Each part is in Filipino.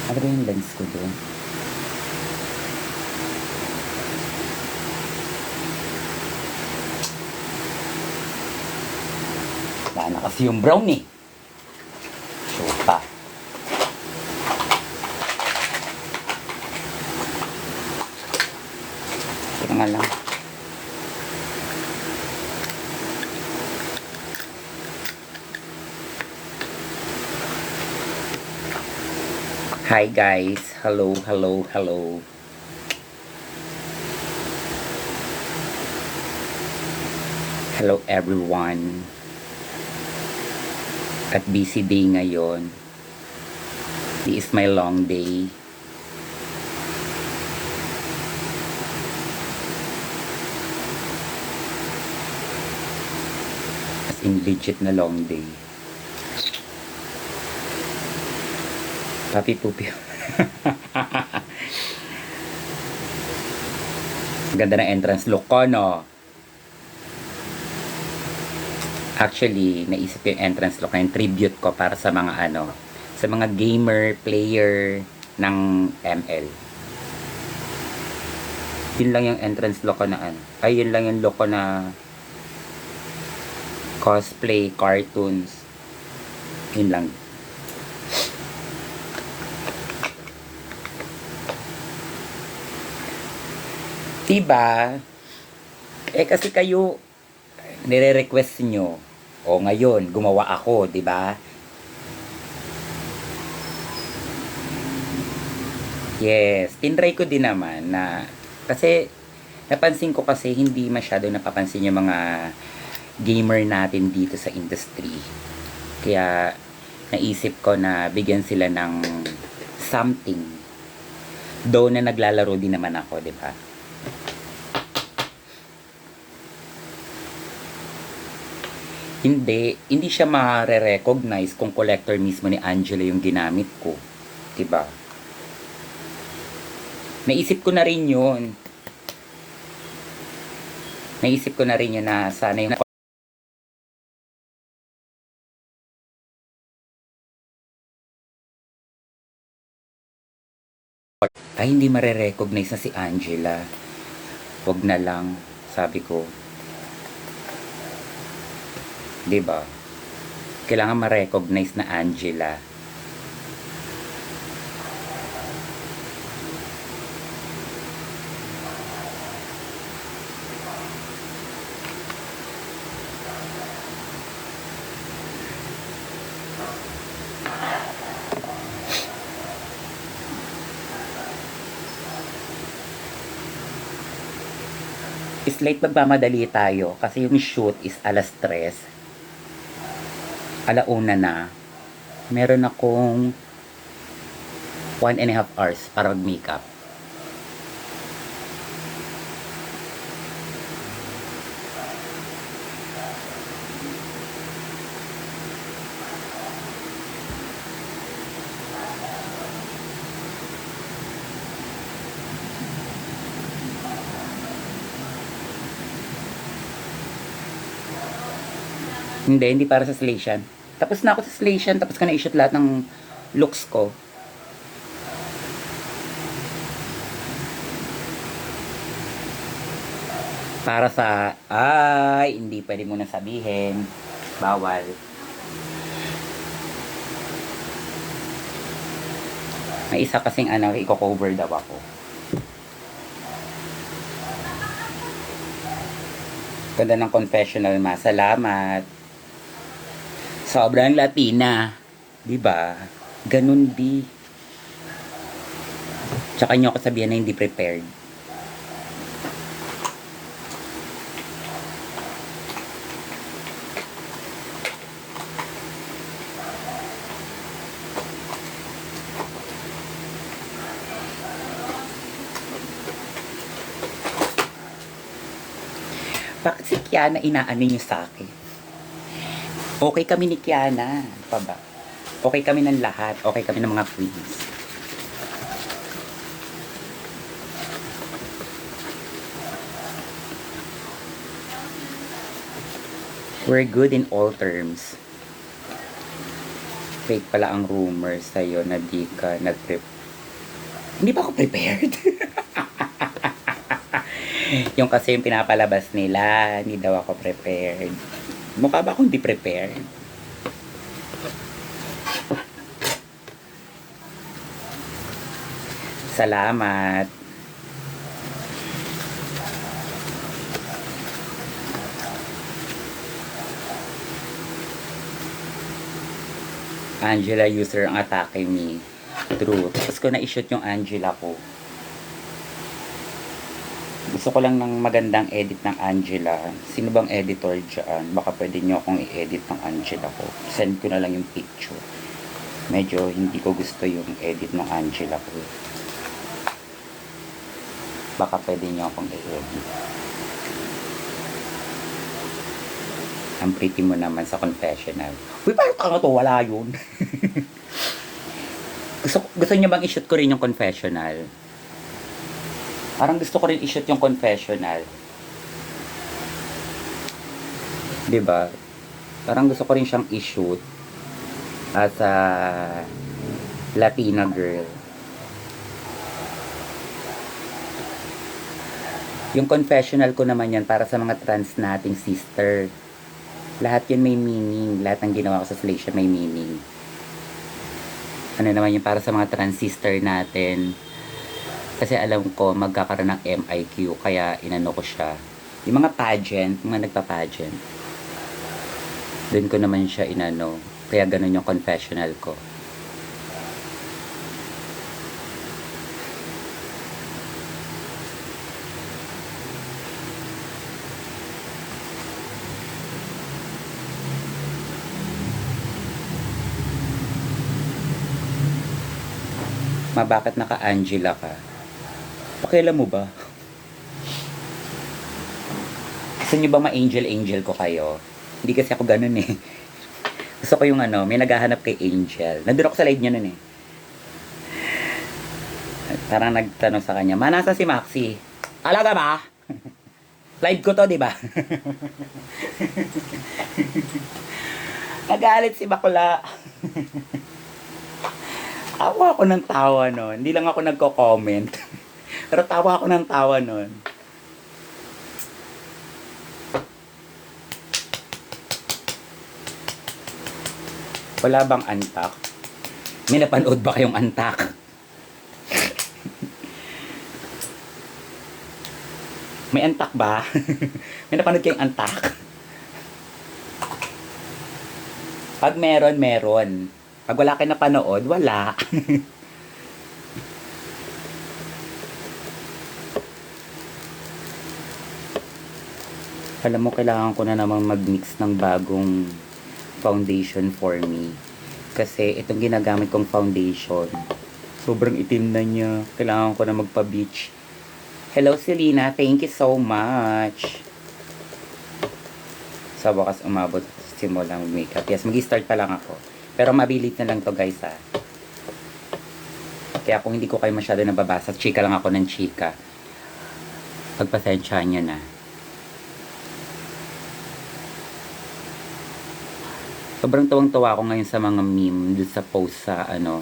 Ano ba yung lens ko doon? Wala na kasi yung brown eh. Shoota. Ito nga lang. Hi guys. Hello, hello, hello. Hello everyone. At busy day ngayon. This is my long day. As in legit na long day. Papi pupi. Ganda ng entrance look ko, no? Actually, naisip ko yung entrance look na yung tribute ko para sa mga sa mga gamer, player ng ML. Yun lang yung entrance look ko na yun lang yung look ko na cosplay, cartoons. Yun lang. Diba? Kasi kayo nire-request nyo. O ngayon, gumawa ako, diba? Yes, tinry ko din naman na kasi napansin ko kasi hindi masyado napapansin yung mga gamer natin dito sa industry. Kaya naisip ko na bigyan sila ng something. Though na naglalaro din naman ako, diba? Hindi siya ma-recognize kung collector mismo ni Angela yung ginamit ko. Diba? Naisip ko na rin yun. Naisip ko na rin yun na sana yung ay hindi mare-recognize na si Angela. Wag na lang, sabi ko. 'Di ba? Kailangan ma-recognize na Angela. Slight magmamadali tayo kasi yung shoot is alas 3. Alauna na. Meron akong 1.5 hours para mag-makeup. Hindi para sa Slation. Tapos na ako sa Slation, tapos ko na i-shoot lahat ng looks ko. Para sa, hindi pwede mo na sabihin. Bawal. May isa kasing i-cover daw ako. Ganda ng confessional ma. Salamat. Sobrang Latina. Diba? Ganun di. Tsaka nyo ako sabihan na hindi prepared. Bakit si Kiana inaano nyo sa akin? Okay kami ni Kiana. Pa ba? Okay kami ng lahat. Okay kami ng mga queens. We're good in all terms. Fake pala ang rumors sa'yo na di ka Hindi pa ako prepared. Yung kasi yung pinapalabas nila, hindi daw ako prepared. Mukha ba akong hindi prepared? Salamat. Angela user ang atake me. True. Tapos ko na-shoot yung Angela ko. Gusto ko lang ng magandang edit ng Angela. Sino bang editor dyan? Baka pwede nyo akong i-edit ng Angela ko. Send ko na lang yung picture. Medyo hindi ko gusto yung edit ng Angela ko. Baka pwede nyo akong i-edit. Ang pretty mo naman sa confessional. Uy, parang tanga to. Wala yun. gusto nyo bang i-shoot ko rin yung confessional? Parang gusto ko rin i-shoot yung confessional. 'Di ba? Parang gusto ko rin siyang i-shoot as a Latina girl. Yung confessional ko naman yan para sa mga trans nating sister. Lahat yun may meaning. Lahat ng ginawa ko sa Slation may meaning. Ano naman yun para sa mga trans sister natin. Kasi alam ko magkakaroon ng MIQ kaya inano ko siya. Yung mga pageant, mga nagpa-pageant. Doon ko naman siya inano. Kaya ganun yung confessional ko. Bakit naka-Angela ka? Pakialam mo ba? Gusto nyo ba ma-angel ko kayo? Hindi kasi ako ganun eh. Gusto ko yung ano, may naghahanap kay Angel. Nandun ako sa live niya nun eh. Parang nagtanong sa kanya, nasa si Maxi? Talaga ba? Live ko to, di ba? Nagalit si Bakla. Tawa ako ng tawa nun. Hindi lang ako nagko-comment. Pero tawa ako ng tawa nun. Wala bang antak? May napanood ba kayong antak? May antak ba? May napanood kayong antak? Pag meron, meron. Pag wala kayo napanood, wala. Alam mo, kailangan ko na namang mag-mix ng bagong foundation for me. Kasi itong ginagamit kong foundation, sobrang itim na niya. Kailangan ko na magpa-beach. Hello, Selena. Thank you so much. Sa wakas umabot simulang makeup. Yes, mag-start pa lang ako. Pero mabilis na lang to guys ha. Kaya kung hindi ko kayo masyado nababasa, chika lang ako ng chika. Pagpasensya nyo na. Sobrang tuwang-tuwa ako ngayon sa mga meme sa post sa ano,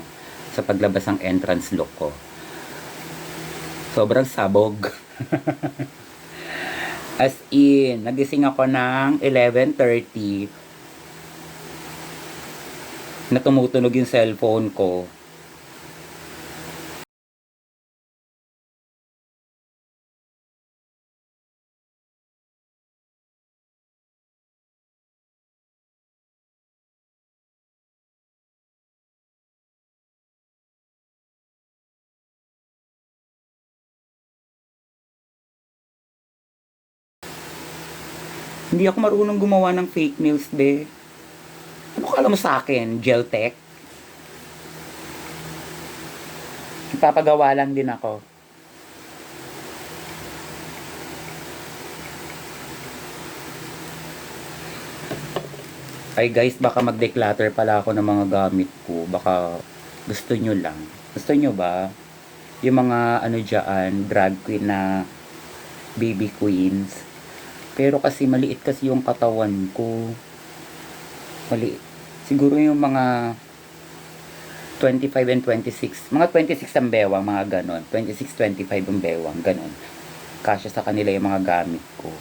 sa paglabas ng entrance look ko. Sobrang sabog. As in, nagising ako ng 11:30. Na tumutunog yung cellphone ko. Hindi ako marunong gumawa ng fake nails, be. Ano kala mo sa akin? Gel tech? Ipapagawa lang din ako. Ay guys, baka mag-declutter pala ako ng mga gamit ko. Baka gusto nyo lang. Gusto nyo ba? Yung mga ano dyan, drag queen na baby queens. Pero kasi maliit kasi yung katawan ko. Maliit. Siguro yung mga 25 and 26. Mga 26 ang bewang, mga ganon. 26, 25 ang bewang, ganon. Kasya sa kanila yung mga gamit ko.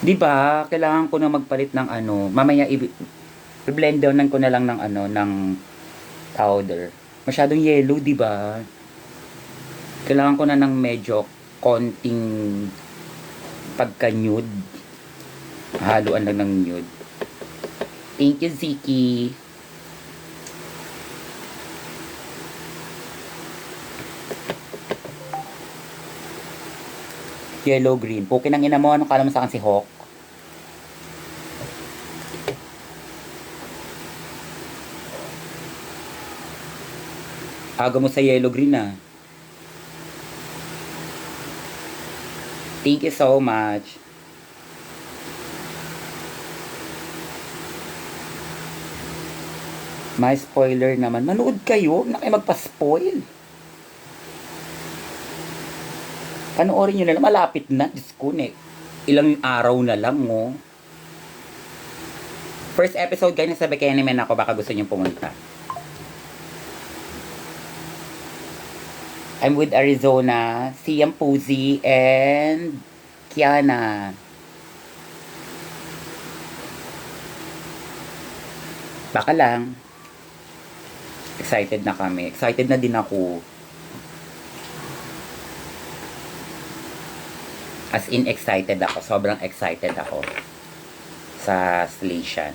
Diba, kailangan ko na magpalit ng ano. Mamaya, i-blend downan ko na lang ng ano, ng powder. Masyadong yellow, diba? Kailangan ko na ng medyo konting pagka-nude. Haluan lang ng nude. Thank you, Ziki. Yellow green. Pukin ang ina mo. Anong kala mo sa akin si Hawk? Aga mo sa yellow green ah. Thank you so much. May spoiler naman. Manood kayo. Na kayo magpa-spoil. Panoorin nyo na lang. Malapit na. Diyos ko, ilang araw na lang, oh. First episode kayo, nasa Bikini Man ako. Baka gusto nyo pumunta. I'm with Arizona, Siam Puzi, and Kiana. Baka lang. Excited na kami. Excited na din ako. As in, excited ako. Sobrang excited ako sa Slation.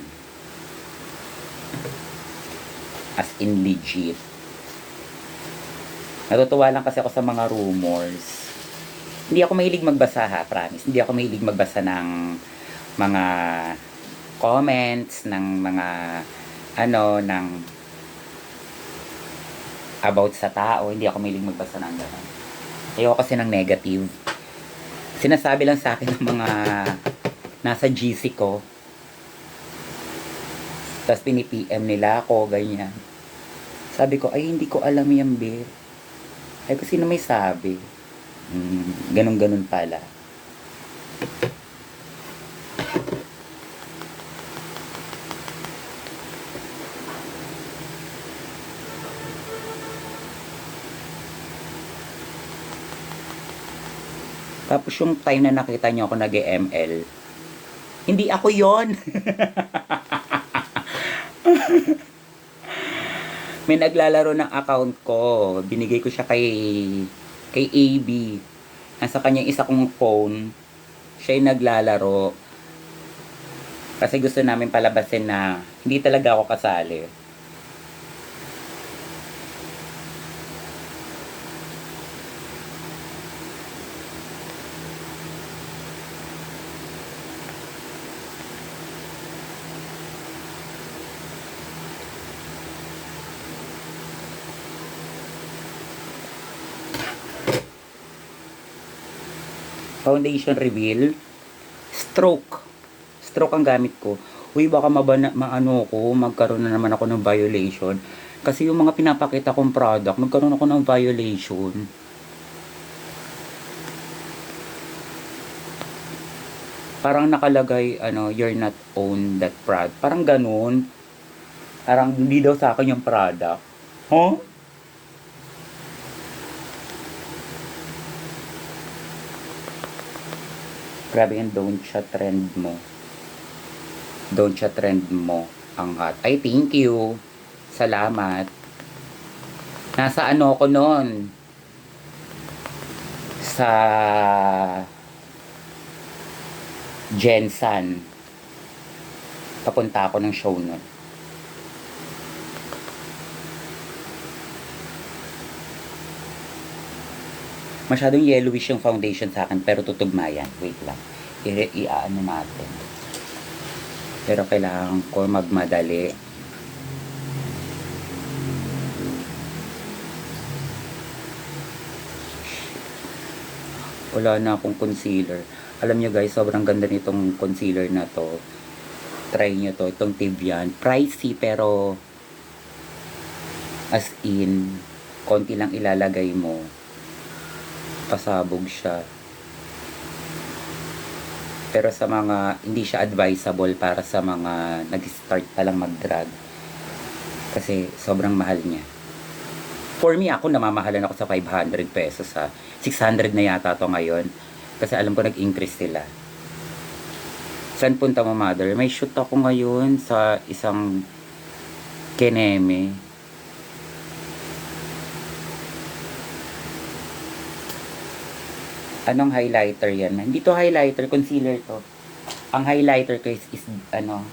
As in, legit. Natutuwa lang kasi ako sa mga rumors. Hindi ako mahilig magbasa ha, promise. Hindi ako mahilig magbasa ng mga comments, ng mga ng about sa tao. Hindi ako mahilig magbasa ng gano'n. Ayoko kasi ng negative. Sinasabi lang sa akin ng mga nasa GC ko. Tapos pini-PM nila ako, ganyan. Sabi ko, ay hindi ko alam yan, be. Ay, kasi sino may sabi? Ganun-ganun pala. Tapos yung time na nakita nyo ako nag-ML, hindi ako yon. May naglalaro ng account ko. Binigay ko siya kay AB. Nasa kanya isa kong phone. Siya yung naglalaro. Kasi gusto namin palabasin na hindi talaga ako kasali. Foundation reveal. Stroke ang gamit ko. Uy, baka magkaroon na naman ako ng violation. Kasi yung mga pinapakita kong product, magkaroon ako ng violation. Parang nakalagay, you're not own that product. Parang ganun. Parang hindi daw sa akin yung product. Huh? Grabe yan, don't siya trend mo. Don't siya trend mo ang hot. Ay, thank you. Salamat. Nasa ako noon? Sa Jensen. Papunta ako ng show noon. Masyadong yellowish yung foundation sa akin, pero tutugma yan. Wait lang. Iaano natin. Pero kailangan ko magmadali. Wala na akong concealer. Alam nyo guys, sobrang ganda nitong concealer na to. Try nyo to. Itong Tivian. Pricey, pero as in, konti lang ilalagay mo. Pasabog siya. Pero sa mga, hindi siya advisable para sa mga nag-start pa lang mag-drug. Kasi sobrang mahal niya. For me, ako namamahalan ako sa 500 pesos ha. 600 na yata to ngayon. Kasi alam ko nag-increase sila. Saan punta mo, mother? May shoot ako ngayon sa isang Keneme. Anong highlighter yan? Hindi to highlighter, concealer to. Ang highlighter ko is ano,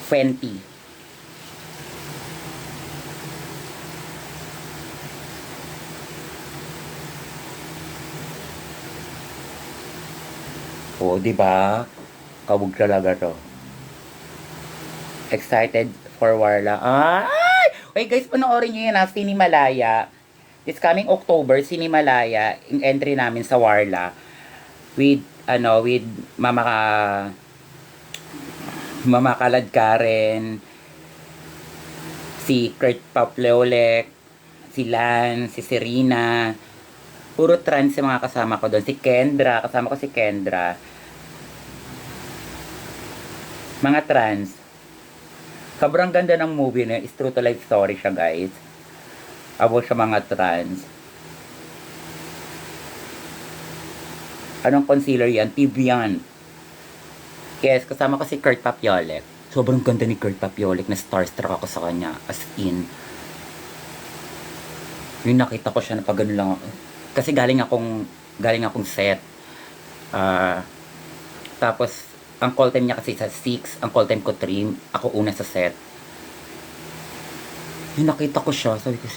Fenty. Oo, di ba? Kabog talaga to. Excited for Warla. Ay! Wait guys, panoorin nyo yan ha, Sinimalaya. This coming October, Sinimalaya, yung entry namin sa Warla. With, with Mama Kalad Karen, si Kurt Papleolek, si Lan, si Serena. Puro trans yung mga kasama ko doon. Si Kendra, kasama ko si Kendra. Mga trans. Sobrang ganda ng movie na is true to life story siya, guys. About sa mga trans. Anong concealer yan? Tibian. Yes, kasama ko si Kurt Papiolek. Sobrang ganda ni Kurt Papiolek na starstruck ako sa kanya. As in. Yung nakita ko siya na pag gano'n lang ako. Kasi galing akong set. Tapos, ang call time niya kasi sa 6, ang call time ko 3, ako una sa set. Yung nakita ko siya, sabi ko,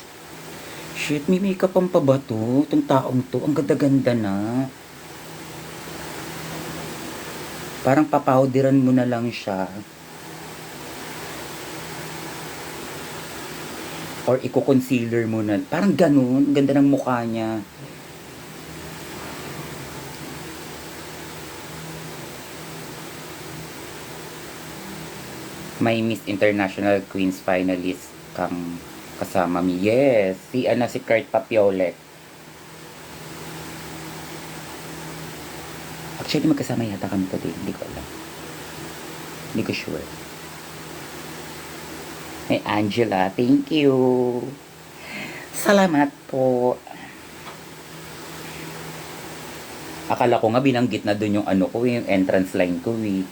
shit, may makeup pa ba to? Itong taong to, ang ganda-ganda na. Parang papawderan mo na lang siya. Or i-concealer mo na. Parang ganun, ganda ng mukha niya. May Miss International Queens finalist kang kasama mi. Yes, si Kurt Papiolek. Actually, magkasama yata kami today. Hindi ko alam. Hindi ko sure. Hey, Angela, thank you. Salamat po. Akala ko nga binanggit na dun yung yung entrance line ko eh.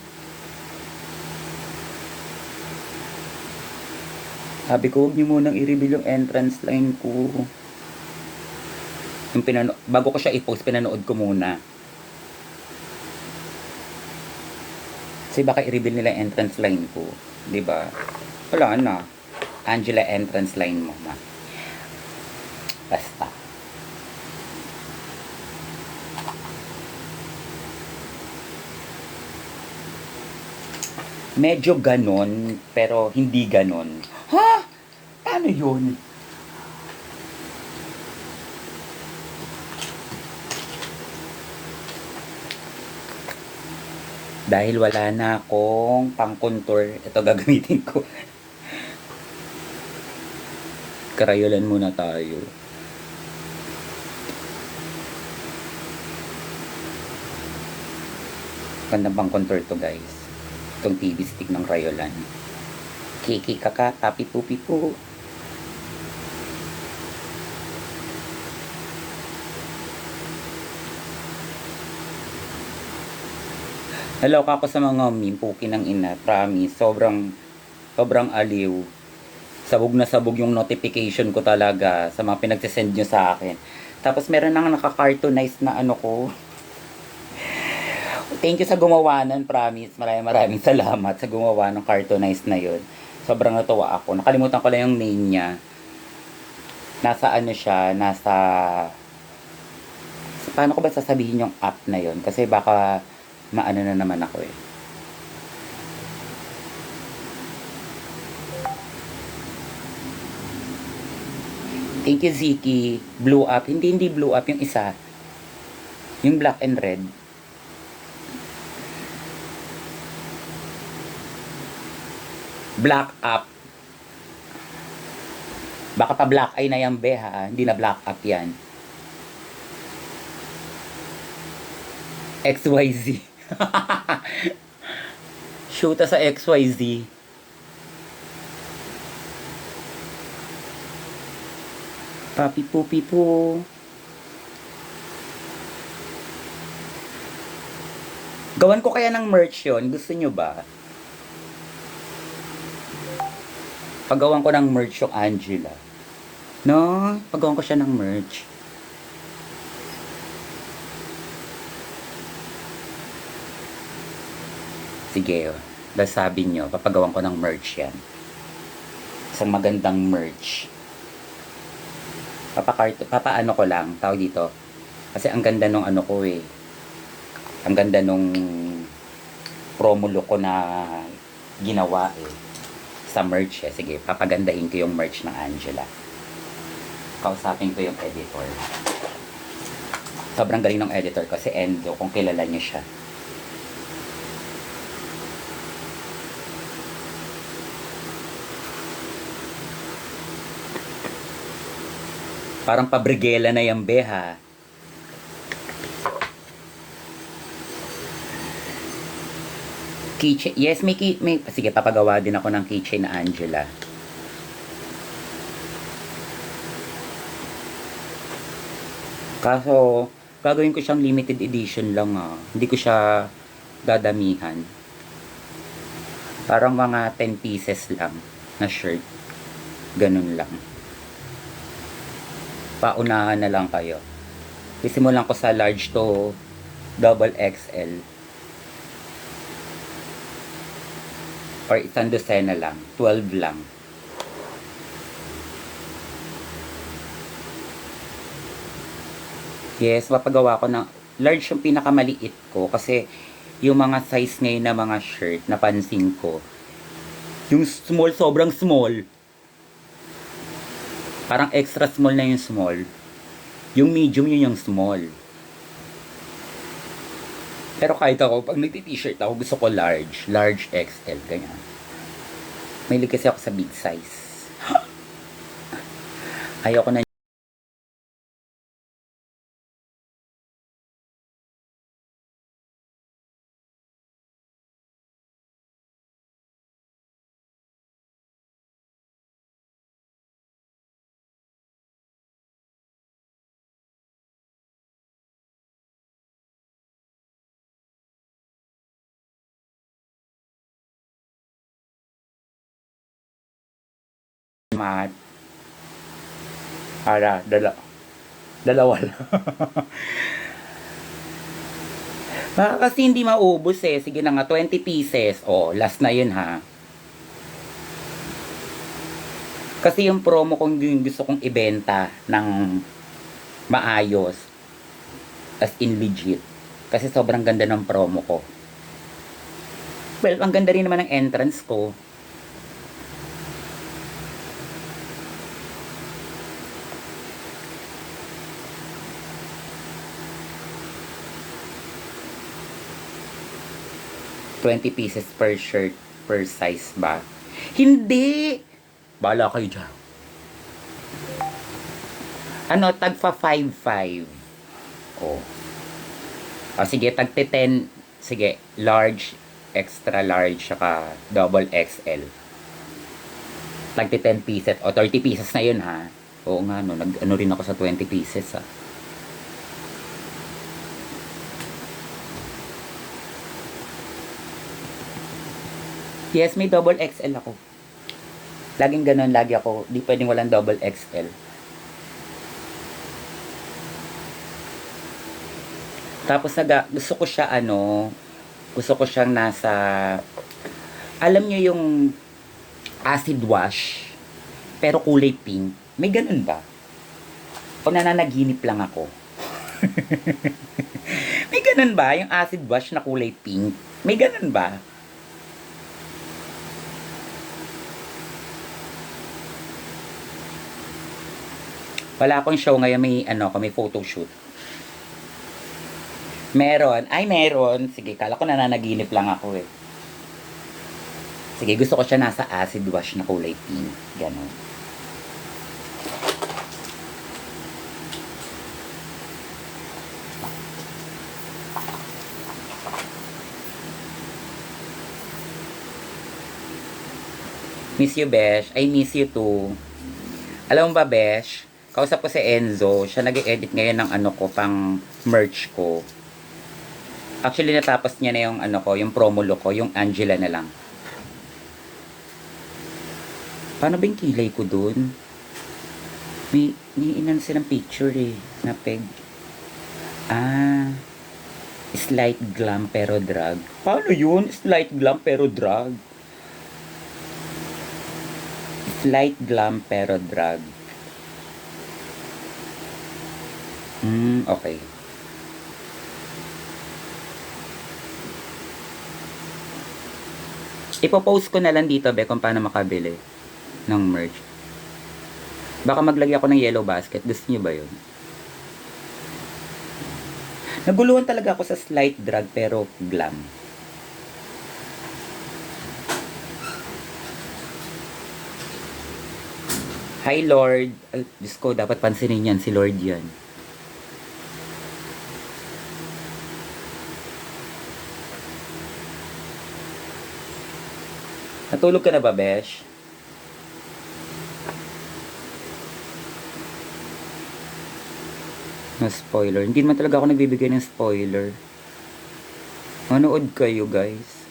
Sabi ko, huwag niyo munang i-reveal yung entrance line ko. Yung bago ko siya i-post, pinanood ko muna. Kasi baka i-reveal nila yung entrance line ko. Diba? Wala na. Angela, entrance line mo na. Basta. Medyo ganon, pero hindi ganon. Ha? Paano yun? Dahil wala na akong pang-contour, ito gagamitin ko. Karayolan muna tayo. Gandang pang-contour to, guys. Itong TV stick ng Rayolan. Kiki kaka, papi pupi po. Naloka ako sa mga meme, puki ng ina, promise. Sobrang aliw. Sabog na sabog yung notification ko talaga sa mga pinagsisend nyo sa akin. Tapos meron nang naka-cartoonize na ko. Thank you sa gumawa nun, promise. Maraming salamat sa gumawa ng cartoonize na yun. Sobrang natuwa ako. Nakalimutan ko lang yung name niya. Nasa siya, paano ko ba sasabihin yung app na yun? Kasi baka maano na naman ako eh. Thank you, Ziki. Blue up. Hindi blue up yung isa. Yung black and red. Black up. Baka pa black eye na yan, be, ha? Hindi na black up yan. XYZ. Shoota sa XYZ. Papi po, pipo. Gawan ko kaya ng merch yon. Gusto nyo ba? Pagawan ko ng merch yung Angela. No? Pagawan ko siya ng merch. Sige, dahil sabi nyo, papagawan ko ng merch yan. Isang magandang merch. Papaano ko lang, tawag dito. Kasi ang ganda nung ano ko eh. Ang ganda nung promo look ko na ginawa eh. Sa merch eh. Sige, papagandahin ko yung merch ng Angela. Kausapin ko yung editor. Sobrang galing ng editor ko, si Enzo, kung kilala niyo siya. Parang pabrigela na yung beha. Keychain. Yes, may sige, papagawa din ako ng keychain na Angela. Kaso, gagawin ko siyang limited edition lang ah. Hindi ko siya dadamihan. Parang mga 10 pieces lang na shirt. Ganun lang. Paunahan na lang kayo. Sisimulan ko sa large to double XL. Or isang dosena lang. 12 lang. Yes, papagawa ko ng large yung pinakamaliit ko. Kasi yung mga size ngayon na mga shirt, napansin ko. Yung small, sobrang small. Parang extra small na yung small. Yung medium yun yung small. Pero kahit ako, pag nagti-t-shirt ako, gusto ko large. Large XL, ganyan. Mahilig kasi ako sa big size. Ayoko na mat. Para, dalawa lang. Kasi hindi maubos eh. Sige na nga, 20 pieces. Oh, last na yun ha. Kasi yung promo kong yung gusto kong ibenta ng maayos. As in legit. Kasi sobrang ganda ng promo ko. Well, ang ganda rin naman ng entrance ko. $20 pieces per shirt, per size ba? Hindi! Bahala kayo dyan. Ano, tagfa 5.5. Oh. O, sige, tagte 10. Sige, large, extra large, saka double XL. Tagte 10 pieces. O, 30 pieces na yun, ha? Oo nga, no. Nag-ano rin ako sa 20 pieces, ha? Yes, may double XL ako. Laging ganun, lagi ako. Di pwedeng walang double XL. Tapos gusto ko siya gusto ko siyang nasa, alam nyo yung acid wash, pero kulay pink. May ganun ba? O nananaginip lang ako? May ganun ba? Yung acid wash na kulay pink? May ganun ba? Wala akong show ngayon, may photoshoot. Meron. Ay, meron. Sige, kala ko nananaginip lang ako eh. Sige, gusto ko siya nasa acid wash na kulay pink. Ganon. Miss you, Besh. I miss you too. Alam mo ba, Besh? Kausap ko si Enzo. Siya nag-edit ngayon ng ano ko, pang merch ko. Actually, natapos niya na yung ano ko, yung promo look ko, yung Angela na lang. Paano ba yung kilay ko dun? May inan silang picture eh, na peg. Ah, slight glam pero drag. Paano yun? Slight glam pero drag. Slight glam pero drag. Okay. Ipopost ko na lang dito, be, kung paano makabili ng merch. Baka maglagay ako ng yellow basket. Gusto niyo ba yun? Naguluhan talaga ako sa slight drag pero glam. Hi, Lord. Ay, Diyos ko, dapat pansinin yan. Si Lord yan. Natulog ka na ba, Besh? Na spoiler. Hindi naman talaga ako nagbibigay ng spoiler. Manood kayo, guys.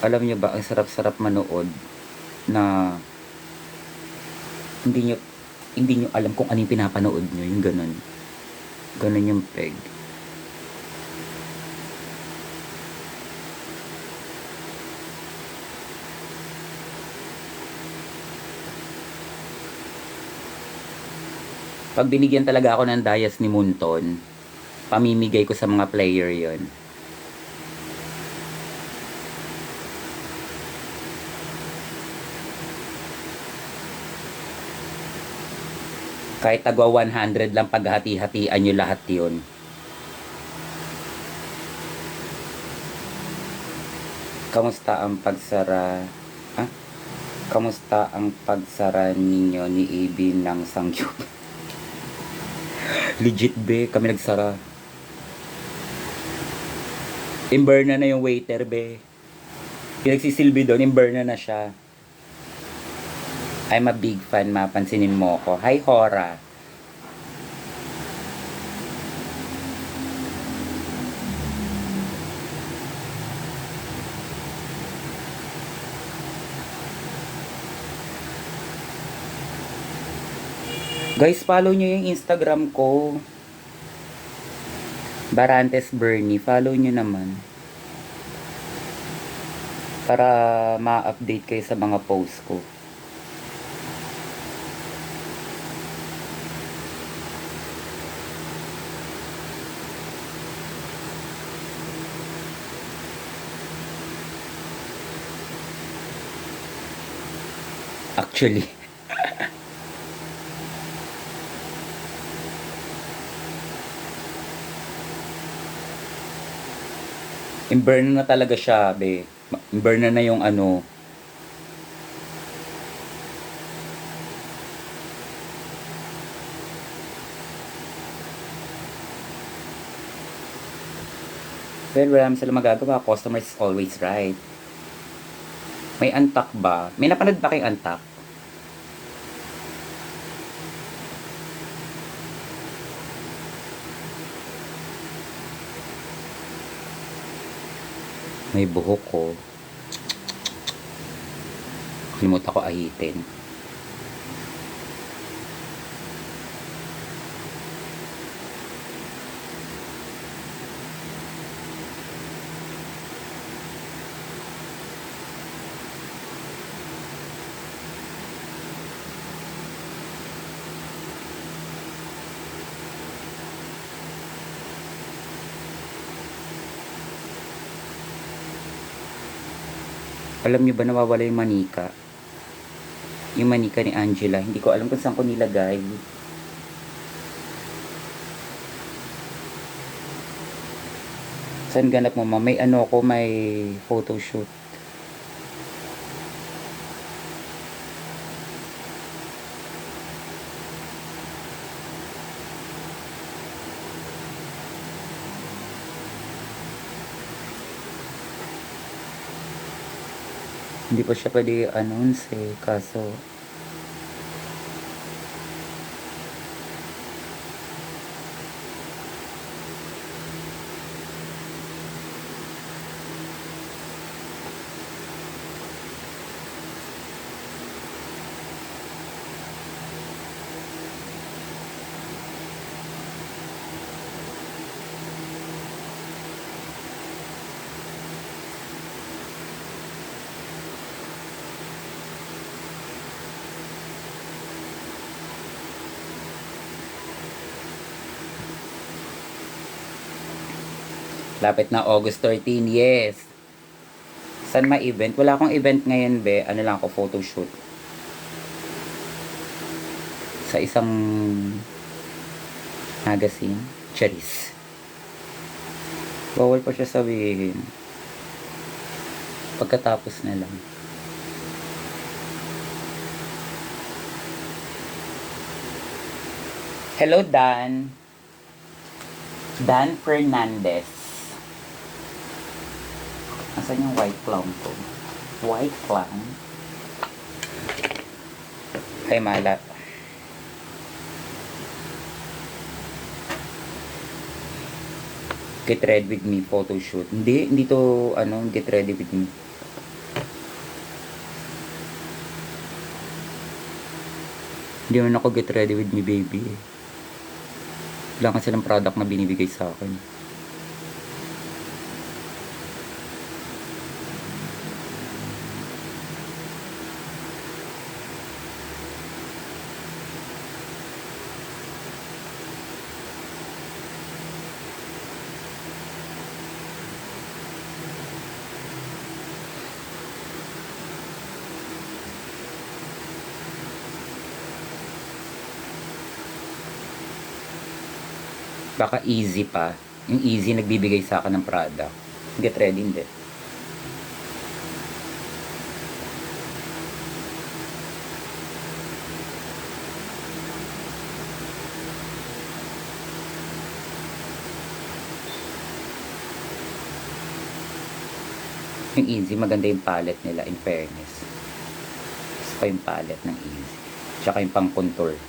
Alam niyo ba, ang sarap-sarap manood na hindi nyo alam kung ano yung pinapanood nyo. Yung ganun. Ganun yung peg. Pag binigyan talaga ako ng dayas ni Munton, pamimigay ko sa mga player yon. Kahit tagwa 100 lang, paghati-hatian nyo lahat yon. Kamusta ang pagsara? Kamusta ang pagsara ninyo ni AB ng Sangyup? Legit, be, kami nagsara. Imberna na yung waiter, be. Yung nagsisilbi doon, imberna na siya. I'm a big fan, mapansinin mo ko. Hi, Hora. Guys, follow nyo yung Instagram ko. Barantes Bernie. Follow nyo naman. Para ma-update kayo sa mga posts ko. Actually. Imburn na talaga siya, be. Imburn na yung ano. Well, wala naman sila magagawa. Customer is always right. May antak ba? May napanood ba kayong antak? May buhok ko. Kalimutan ko ahitin. Alam niyo ba nawawala yung manika? Yung manika ni Angela. Hindi ko alam kung saan ko nilagay. Saan ganap mo, ma? May ano ko, may photoshoot. Hindi pa siya pwede announce eh, kaso lapit na August 13, yes. Saan may event? Wala akong event ngayon, be. Ano lang ako, photoshoot. Sa isang magazine. Charis. Bawal pa siya sabihin. Pagkatapos na lang. Hello, Dan. Dan Fernandez. Asan yung white clown ko? White clown? Ay, malat. Get ready with me photoshoot. Hindi to, get ready with me. Hindi man ako get ready with me, baby. Wala kasi ng product na binibigay sa akin. Baka easy pa. Yung easy nagbibigay sa akin ng product. Get ready, hindi. Yung easy, maganda yung palette nila, in fairness. Gusto pa yung palette ng easy. Tsaka yung pang contour.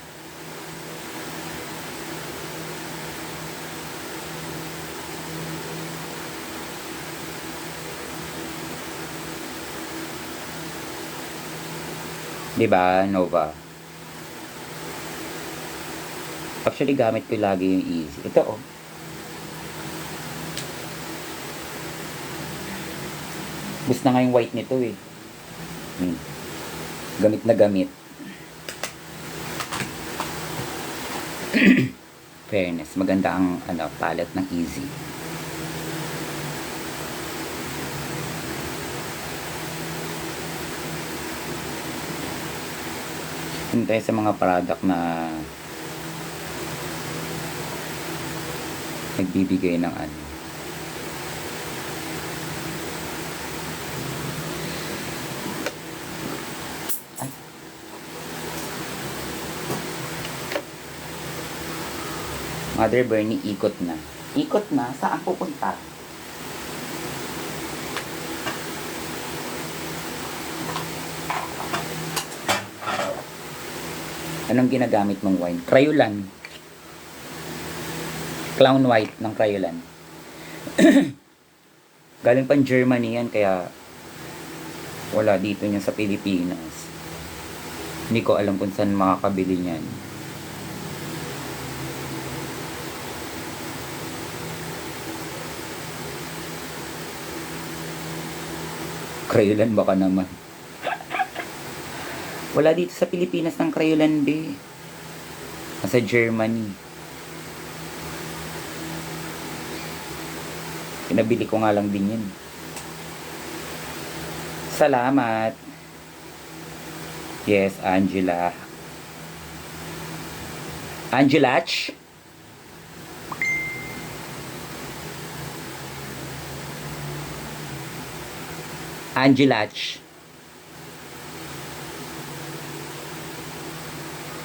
Diba, Nova? Actually, gamit ko lagi yung easy. Ito, oh. Gusto na nga yung white nito, eh. Gamit na gamit. Fairness, maganda ang palette ng easy. Hintay sa mga product na nagbibigay ng Ay. Mother Bernie, ikot na. Ikot na? Saan pupunta? Anong ginagamit mong wine? Crayolan. Clown white ng Crayolan. Galing pang Germany yan, kaya wala dito niya sa Pilipinas. Hindi ko alam kung saan makakabili niyan. Crayolan baka naman. Wala dito sa Pilipinas ng Crayolan, be. Nasa Germany. Pinabili ko nga lang din yun. Salamat. Yes, Angela. Angelach? Angelach.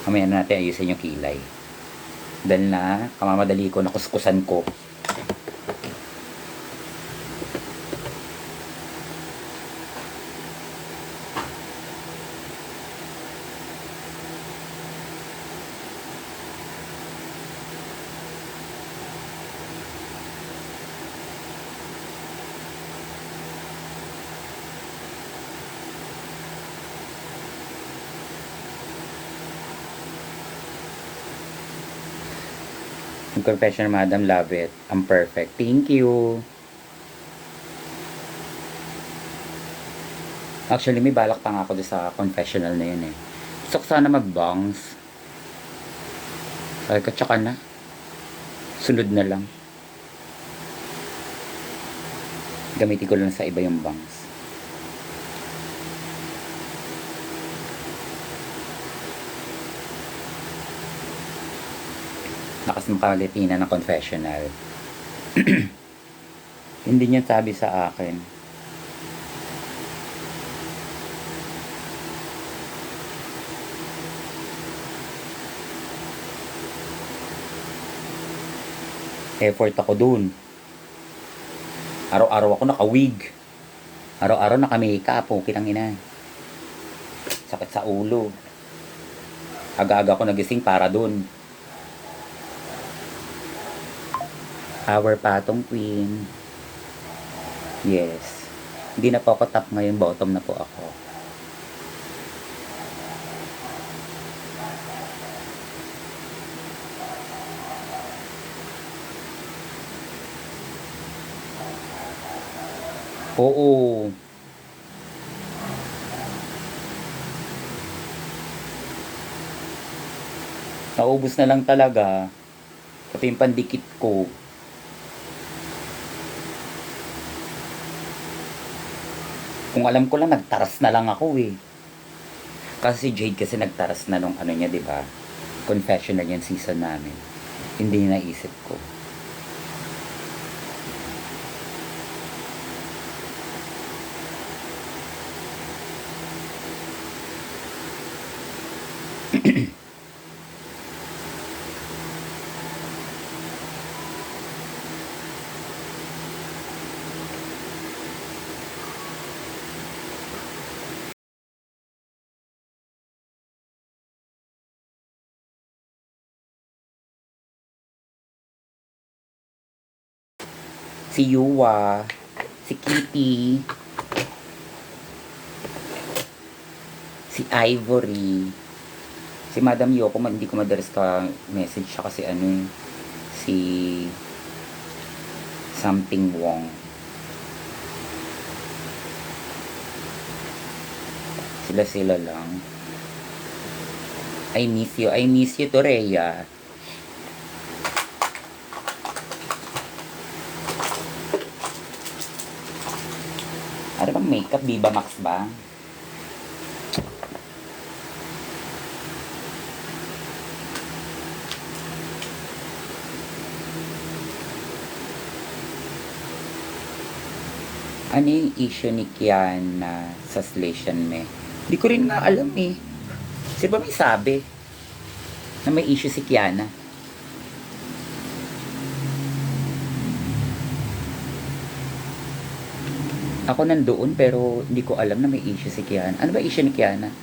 Mamaya na natin ayusin yung kilay. Dahil na, kamamadali ko, nakuskusan ko. Yung confession, madam, love it. I'm perfect. Thank you. Actually, may balak pa nga ako doon sa confessional na yun eh. Gusto ko sana mag-bangs. Ay, tsaka na. Sunod na lang. Gamitin ko lang sa iba yung bangs. Lakas ng Pilipinas ng confessional. Hindi niya sabi sa akin. Effort ako dun. Araw-araw ako naka-wig. Araw-araw naka-makeup. Okay lang ina. Sakit sa ulo. Aga-aga ako nagising para dun. Our patong queen. Yes. Hindi na po ako top ngayon. Bottom na po ako. Oo. Naubos na lang talaga. Pati yung pandikit ko. Kung alam ko lang, nagtaras na lang ako eh. Kasi si Jade kasi nagtaras na nung ano niya, di ba? Confessional yung season namin. Hindi naisip ko. Si Yuwa, si Kitty, si Ivory, si Madam Yoko, hindi ko madalas ka message siya kasi ano eh, si something Wong. Sila lang. I miss you, Toreya. Ano bang makeup? Viva Max ba? Ano yung issue ni Kiana sa Slation me? Hindi ko rin nga alam eh. Sino ba may sabi na may issue si Kiana? Ako nandoon pero hindi ko alam na may issue si Kiana. Ano ba issue ni Kiana?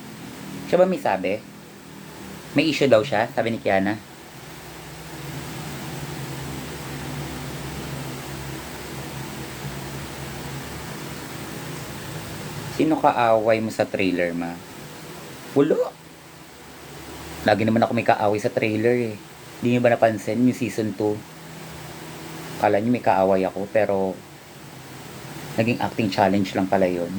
Siya ba may sabi? May issue daw siya, sabi ni Kiana. Sino kaaway mo sa trailer, ma? Wala. Lagi naman ako may kaaway sa trailer eh. Hindi niyo ba napansin yung season 2? Kala niyo may kaaway ako pero naging acting challenge lang pala yun.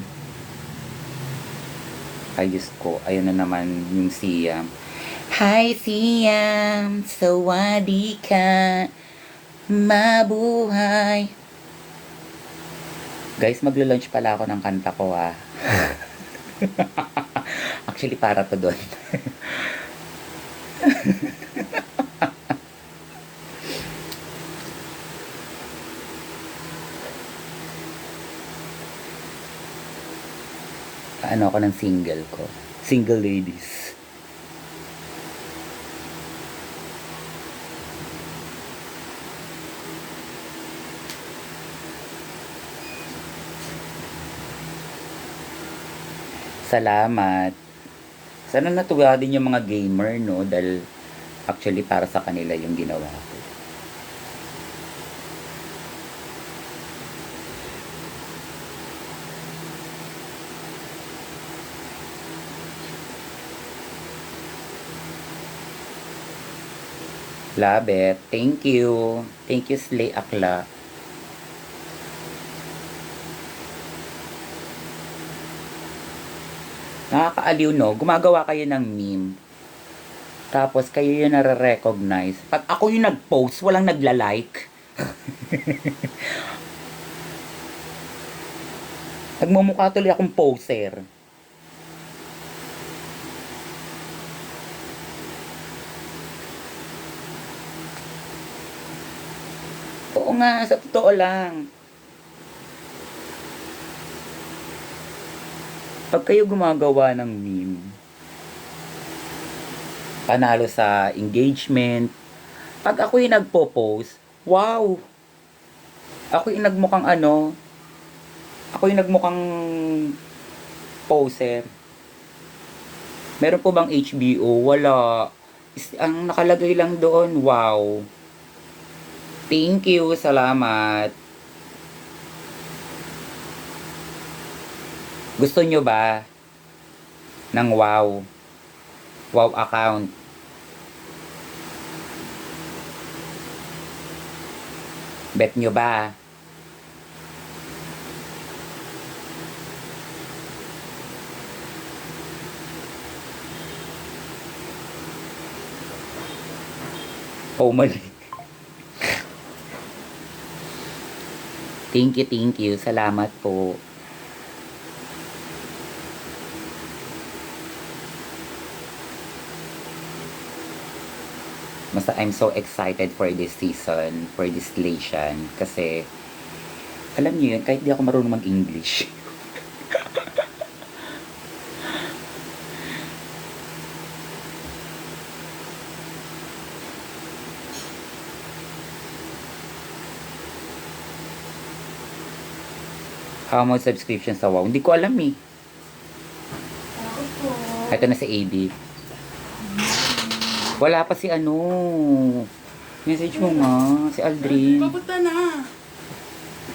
Ay, Diyos ko. Ayun na naman yung Siam. Hi, Siam! Sawadi ka! Mabuhay! Guys, maglo-launch pala ako ng kanta ko ah. Actually, para to doon. Ano ako ng single ko. Single ladies. Salamat. Sana natuwa din yung mga gamer, no? Dahil actually para sa kanila yung ginawa ko. Love it. Thank you. Thank you, Slay Akla. Nakakaaliw, no? Gumagawa kayo ng meme. Tapos kayo yung nare-recognize. Pag ako yung nag-post, walang nagla-like. Nagmumukha tuloy akong poser. Oo nga, sa totoo lang. Pag kayo gumagawa ng meme, panalo sa engagement, pag ako yung nagpo-post, wow! Ako yung nagmukhang ano, ako yung nagmukhang poser. Meron po bang HBO? Wala. Ang nakalagay lang doon, wow. Thank you, salamat. Gusto nyo ba ng wow? Wow account. Bet nyo ba? Oh, mali. Thank you, thank you. Salamat po. Basta I'm so excited for this season, for this station. Kasi, alam niyo yun, kahit di ako marunong mag-English. How much subscription sa WoW? Hindi ko alam eh. Ito na si AB. Wala pa si ano. Message mo nga, si Aldrin. Papunta na.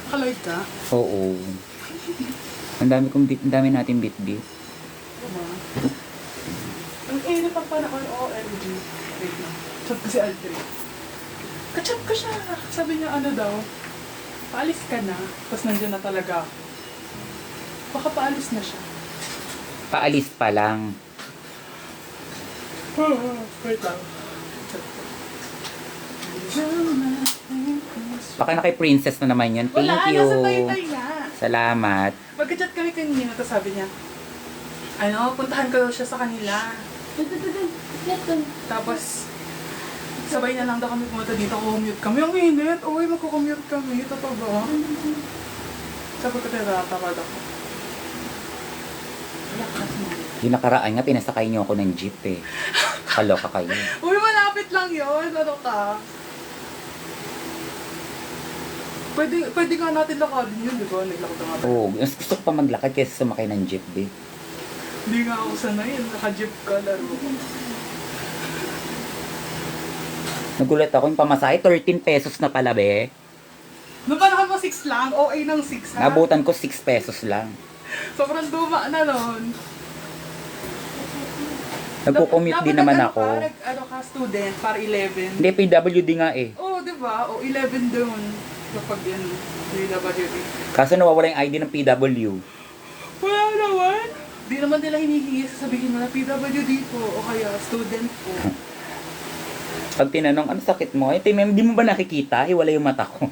Nakalive ka? Oo. Ang dami natin bit-bit. Diba? Ang init pa panahon, OMG. Wait lang. Chat ko si Aldrin. Kachat ko siya. Sabi niya ano daw, paalis ka na. Tapos nandiyan na talaga ako. Baka paalis na siya. Paalis pa lang. Wait lang. Chat ko. Baka na kay Princess na naman yun. Thank Wala, you. nasa Taytay na. Salamat. Magka-chat kami kanina, tapos sabi niya, ano, puntahan ko daw siya sa kanila. Tapos, sabay na lang daw kami pumunta dito, commute kami. Ang init, uy, magko-commute kami. Totoo ba? Sabi ko, tinatamad ako. Lakas mo. Yung nakaraan nga, pinasakay niyo ako ng jeep eh. Kaloka kayo. Uy, malapit lang yun. Ano ka? Pwede nga natin lakadin yun, di ba? Naglakad nga tayo. Oo, mas gusto ko pa maglakad kaysa sumakay ng jeep eh. Hindi nga ako sanay. Naka-jeep ka, laro. Nagulat ako, yung pamasahe, 13 pesos na pala be. Noong panahon mo 6 lang, OA ng 6 ha? Nabutan ko 6 pesos lang. Sobrang luma na nun. Nagko-commute din naman ako. Ano ka, student, para 11. Hindi, PWD nga eh. Oo, di ba? O 11 doon. Kapag yan, PWD. Kaso nawawala yung ID ng PW. Wala naman. Di naman nila hinihingi, sasabihin mo na PWD po o kaya student po. Pag tinanong, ano sakit mo? Eh, di mo ba nakikita? Hiwala yung mata ko.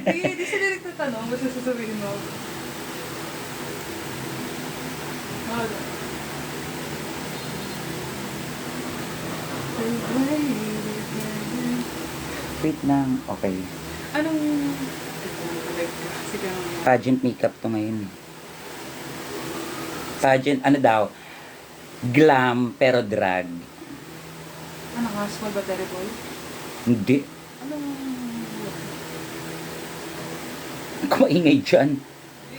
Di sila nagtatanong, basta sasabihin mo. Wala. Wait lang. Okay. Anong... Sige. Pageant makeup to ngayon. Pageant, ano daw? Glam pero drag. Ano ka, small but terrible? Hindi. Anong... Kumaingay dyan.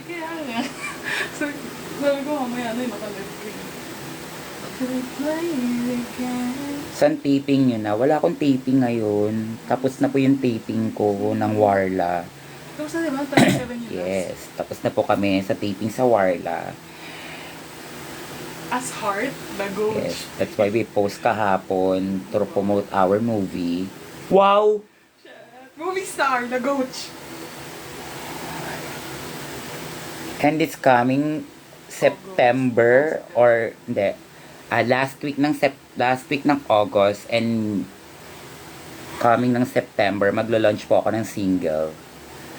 Kaya nga. Sabi ko mamaya ano yung nakalive ko. San taping yun na? Wala akong taping ngayon. Tapos na po yung taping ko ng Warla. Tapos na diba? 37 years. Yes. Tapos na po kami sa taping sa Warla. As Heart, the Goat. Yes, that's why we post kahapon to promote our movie. Wow! Movie star, the Goat. And it's coming September or hindi. Last week ng August and coming ng September, maglo-launch po ako ng single.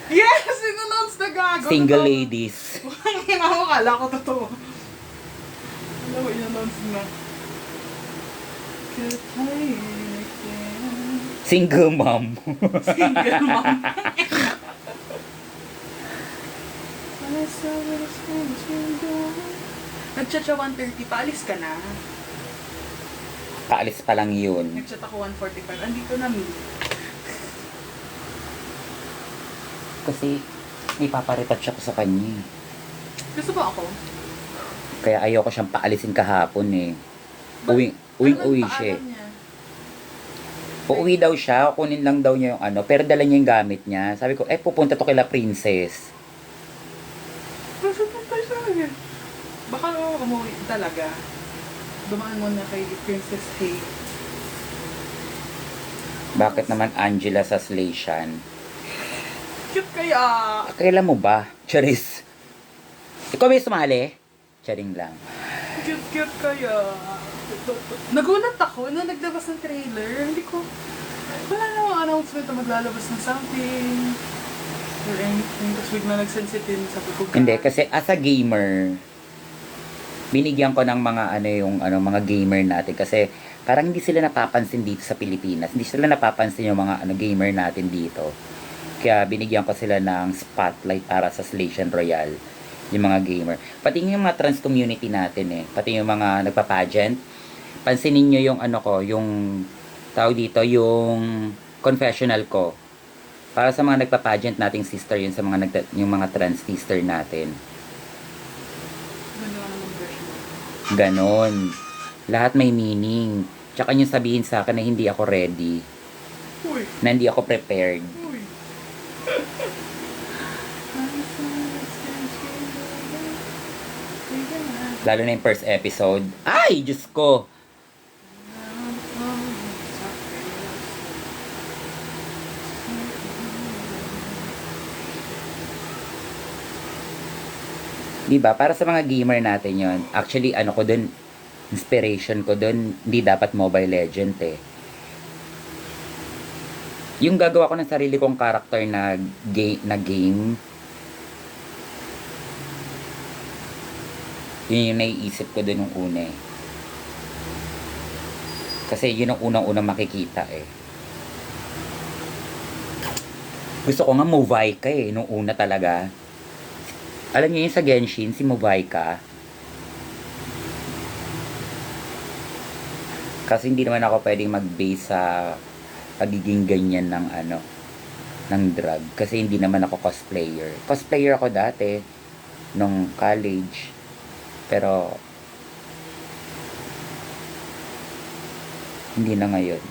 Yes! In-announce na gago. Single Totoo. ladies. Ang ako, kala ko totoo. Alam mo, in-announce na. Good time again. Single mom. Single mom. Nag-chat siya 1:30, paalis ka na. Paalis pa lang yun. Nag-chat ako 1:45, andito na mi. Kasi ipaparetouch ako sa kanya. Gusto ba ako? Kaya ayoko siyang paalisin kahapon eh. Ano Uwing-uwi paalam siya. niya? Uuwi daw siya, kunin lang daw niya yung ano, pero dala niya yung gamit niya. Sabi ko, pupunta to kila Princess. Gusto pa tayo sa akin. Baka umuwi talaga. Dumaan mo na kay Princess Hay. Bakit naman Angela sa Slation? Cute kaya. Kailan mo ba? Charis. Ikaw may sumali? Charing lang. Cute kaya. Nagulat ako na naglabas ng trailer. Hindi ko... Wala namang announcement na maglalabas ng something. Or anything. Tapos bigla nagsensitin sa pupugan. Hindi, kasi as a gamer, binigyan ko ng mga mga gamer natin kasi parang hindi sila napapansin dito sa Pilipinas. Hindi sila napapansin yung mga gamer natin dito. Kaya binigyan ko sila ng spotlight para sa Slation Royale, yung mga gamer. Pati yung mga trans community natin pati yung mga nagpa-pageant. Pansinin niyo yung yung tawag dito, yung confessional ko. Para sa mga nagpa-pageant nating sister yun, sa mga yung mga trans sister natin. Ganda naman ang version. Ganon. Lahat may meaning. Tsaka yung sabihin sa akin na hindi ako ready. Uy! Na hindi ako prepared. Uy! Lalo na yung first episode. Ay! Diyos ko! Diba? Para sa mga gamer natin yon. Actually, ko dun, inspiration ko dun, hindi dapat Mobile Legend Yung gagawa ko ng sarili kong character na game, yun yung naiisip ko dun nung una Kasi yun ang unang-unang makikita Gusto ko nga Movaika nung una talaga. Alam niyo yun sa Genshin, si Movaika. Kasi hindi naman ako pwedeng mag-base sa pagiging ganyan ng ng drug. Kasi hindi naman ako cosplayer. Cosplayer ako dati, nung college. Pero, hindi na ngayon.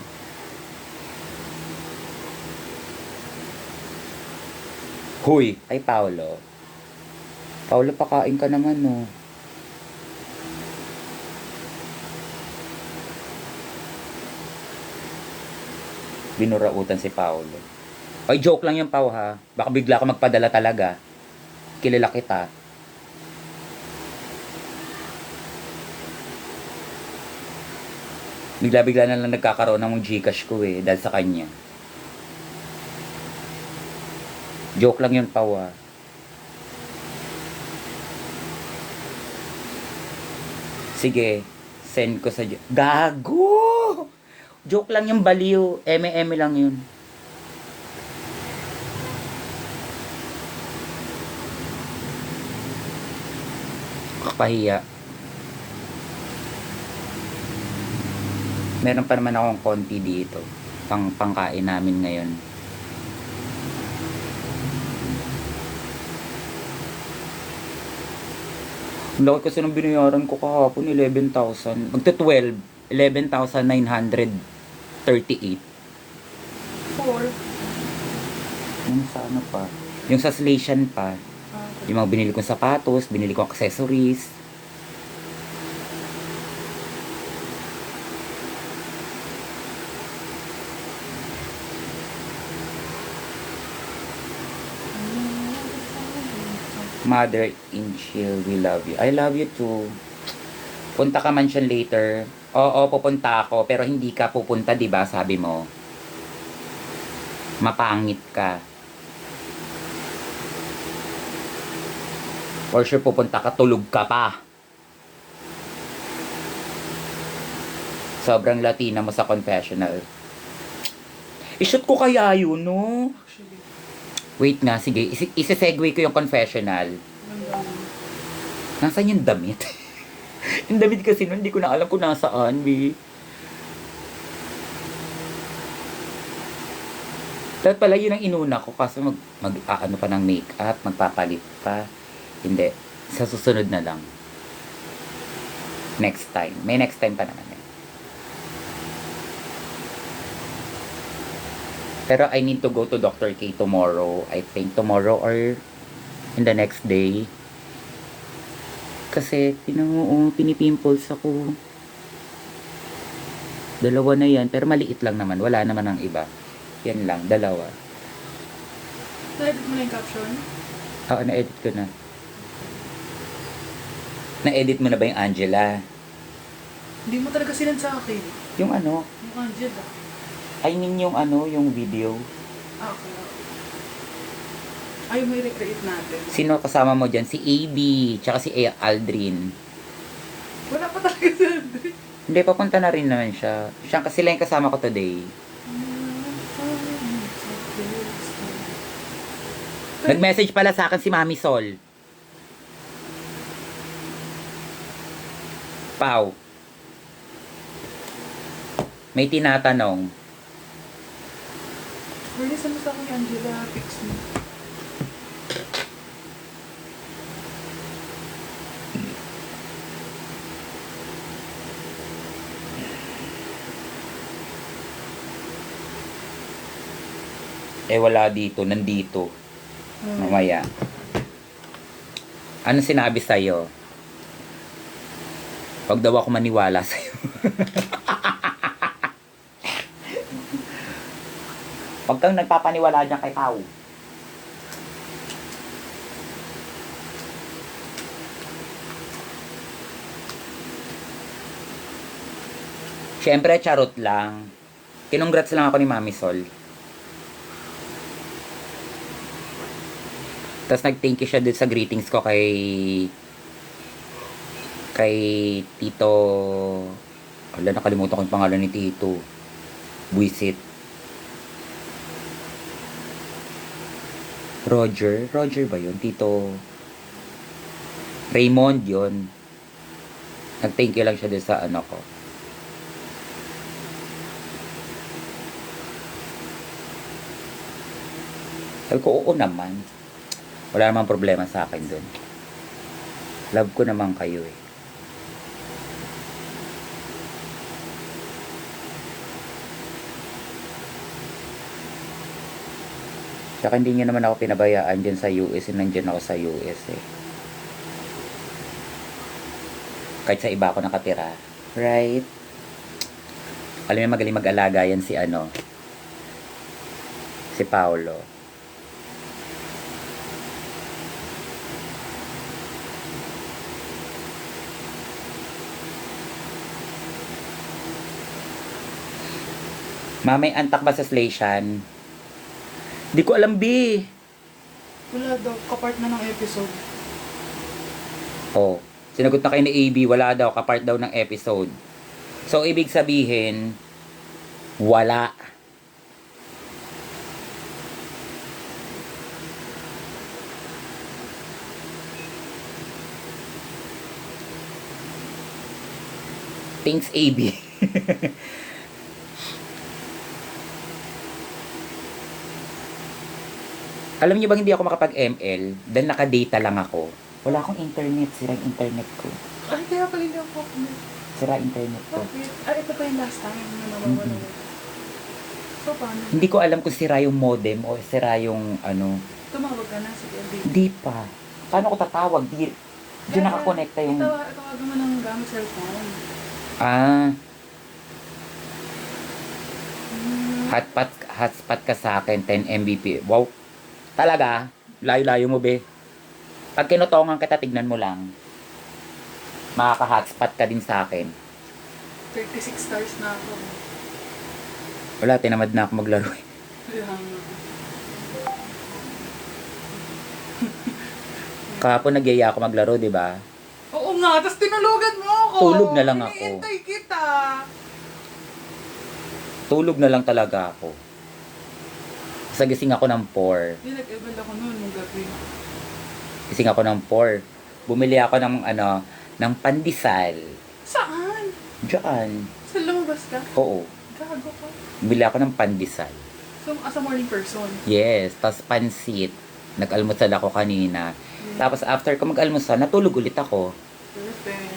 Huy! Ay, Paolo. Paolo, pakain ka naman, no. Binurautan si Paolo. Ay, joke lang yung Pao, ha. Baka bigla ka magpadala talaga. Kilala kita. Bigla-bigla na lang nagkakaroon ng Gcash ko dahil sa kanya. Joke lang yun, Pao, ha. Sige, send ko sa... Gago! Joke lang yung baliw. Eme-eme lang yun. Kapahiya. Meron pa naman akong konti dito. Pangkain namin ngayon. Ang laki kasi nung binayaran ko kahapon, 11,000. Magta-12. 11,938. 4. Yung sa ano pa? Yung sa Slation pa. Yung mga binili kong sapatos, binili kong accessories. Mother Angel, we love you. I love you too. Punta ka man siya later. Oo, pupunta ako. Pero hindi ka pupunta, di ba? Sabi mo. Mapangit ka. For sure pupunta ka, tulog ka pa. Sobrang Latina mo sa confessional. I-shoot ko kaya yun, no? Actually, Wait nga, sige. Isi-segue ko yung confessional. ganda. Nasaan yung damit? Yung damit kasi nun, hindi ko na alam kung nasaan, bi. Dapat pala yun ang inuna ko kasi ano pa ng makeup, magpapalit pa. Hindi. Sa susunod na lang. Next time. May next time pa naman eh. Pero I need to go to Dr. K tomorrow. I think tomorrow or in the next day. Kasi, pinipimples ako. Dalawa na yan, pero maliit lang naman. Wala naman ang iba. Yan lang, dalawa. Na-edit mo na yung caption? Oo, na-edit ko na. Na-edit mo na ba yung Angela? Hindi mo talaga sinend sa akin. Yung ano? Yung Angela. I mean yung ano, yung video. Ah, okay. Ayaw mo i-recreate natin. Sino kasama mo dyan? Si AB, tsaka si Aldrin. Wala pa talaga si Andre. Hindi, papunta na rin naman siya. Siya kasi lang yung kasama ko today. Nag-message pala sa akin si Mami Sol. Pau. May tinatanong. Release mo sa akin ni Angela, fix mo. Eh wala dito, nandito. Mamaya. Ano sinabi sa'yo? Huwag daw ako maniwala sa'yo. Huwag kang nagpapaniwala dyan kay Pao. Siyempre, charot lang. Kinongrats lang ako ni Mami Sol. Tapos nag-thank you siya dun sa greetings ko kay Tito. Wala, nakalimutan ko yung pangalan ni Tito. Buisit. Roger ba yun? Tito Raymond yun. Nag-thank you lang siya dun sa ano ko. Sabi ko, oo naman. Wala namang problema sa akin dun. Love ko naman kayo eh. Tsaka hindi niyo naman ako pinabayaan dyan sa US. Nandyan ako sa US eh. Kahit sa iba ako nakatira. Right? Alam niyo magaling mag-alaga yan si ano. Si Paolo. Mamay antak ba sa Slaysian? Di ko alam, B. Wala daw, kapart na ng episode. Oh, sinagot na kayo ni AB, wala daw, kapart daw ng episode. So, ibig sabihin, wala. Thanks, AB. Alam niyo bang hindi ako makapag-ML dahil naka-data lang ako. Wala akong internet, sira yung internet ko. Ay, kaya pala hindi ako Sira internet ko. Bakit? Ay, ito pa yung last time na nawawala. So, paano? Hindi ko alam kung sira yung modem o sira yung ano. Tumawag ka na, sige, LD. Hindi pa. Paano ko tatawag? Di nakakonekta yung... Itawagan mo ng gamit cellphone. Ah, hotspot ka sa akin, 10 Mbps. Wow. Talaga? Layo-layo mo, be. Pag kinutongan kita, tignan mo lang. Makaka-hotspot ka din sa akin. 36 stars na ako. Wala, tinamad na ako maglaro. Kaya nga. Kahapon nagyaya ako maglaro, di ba? Oo nga, tapos tinulugan mo ako. Tulog na lang ako. Hinihintay kita. Tulog na lang talaga ako. Sa gising ako ng 4. Hindi, nag-ebal ako noon nung gabi. Gising ako ng 4. Bumili ako ng ng pandesal. Saan? Diyan. Sa lumabas ka? Oo. Gago ka. Bumili ako ng pandesal. So, as a morning person. Yes, tas pansit. Nag-almusal ako kanina. Tapos after ko mag-almusal, natulog ulit ako. Perfect.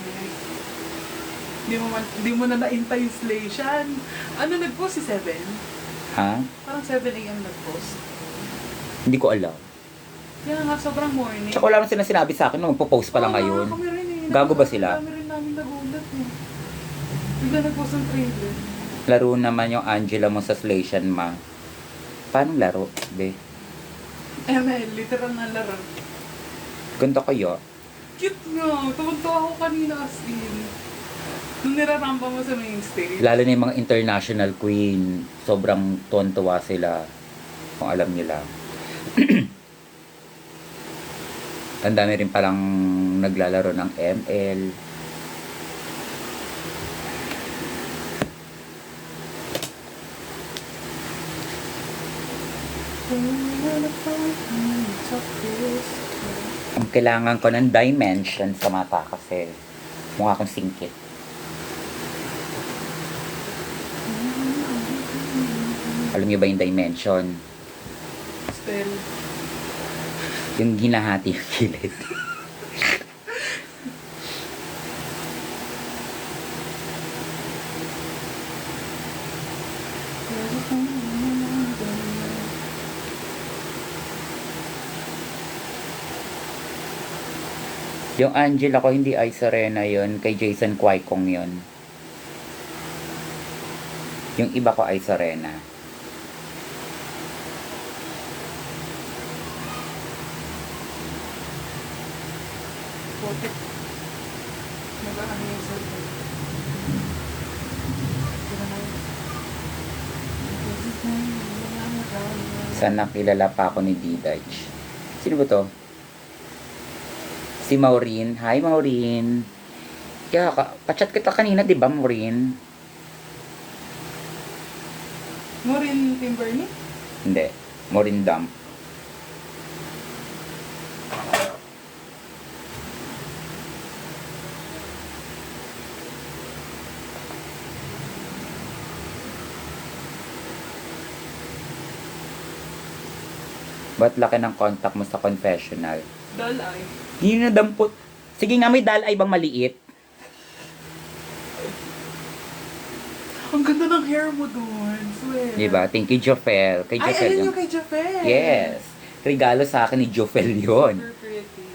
Di mo na na-intay yung slation. Ano nag-post si 7? Ha? Parang 7 a.m. nag-post. Hindi ko alam. Kaya nga, sobrang morning. Tsaka wala naman sila sinabi sa akin nung magpo-post pa lang Oo, ngayon. kami rin eh. Gago ba sila? Kami rin namin nagulat eh. Bigla nag-post ng trailer. Laro naman yung Angela mo sa Slation, ma. Paano laro, be? ML, literal na laro. Ganda kayo. Cute nga. Tumunto ako kanina as in. Nung nirarampa mo sa main stage. Lalo na yung mga international queen. Sobrang tuwan-tuwa sila. Kung alam nyo lang. Ang dami rin palang naglalaro ng ML. Ang kailangan ko ng dimension sa mata kasi mukha akong singkit. Alam niyo ba yung dimension? Spell. Yung ginahati yung kilid. Yung Angela ko, hindi ay Serena yun. Kay Jason Quaicong yun. Yung iba ko ay Serena. Potik. Nag-ano yung cellphone. Sana kilala pa ako ni Didaj. Sino ba to? Si Maureen. Hi, Maureen. Kaya, kachat kita kanina, di ba, Maureen? Maureen Timberny? Hindi. Maureen Dump. Ba't laki ng contact mo sa confessional? Dalay. Hindi na dampot. Sige nga, may dalay bang maliit? Ang ganda ng hair mo doon. Swear. Diba? Thank you, Jofel. Kay Ay, Jofel ayun yun. yung kay Jafet. Yes. Regalo sa akin ni Jofel yun. Super pretty.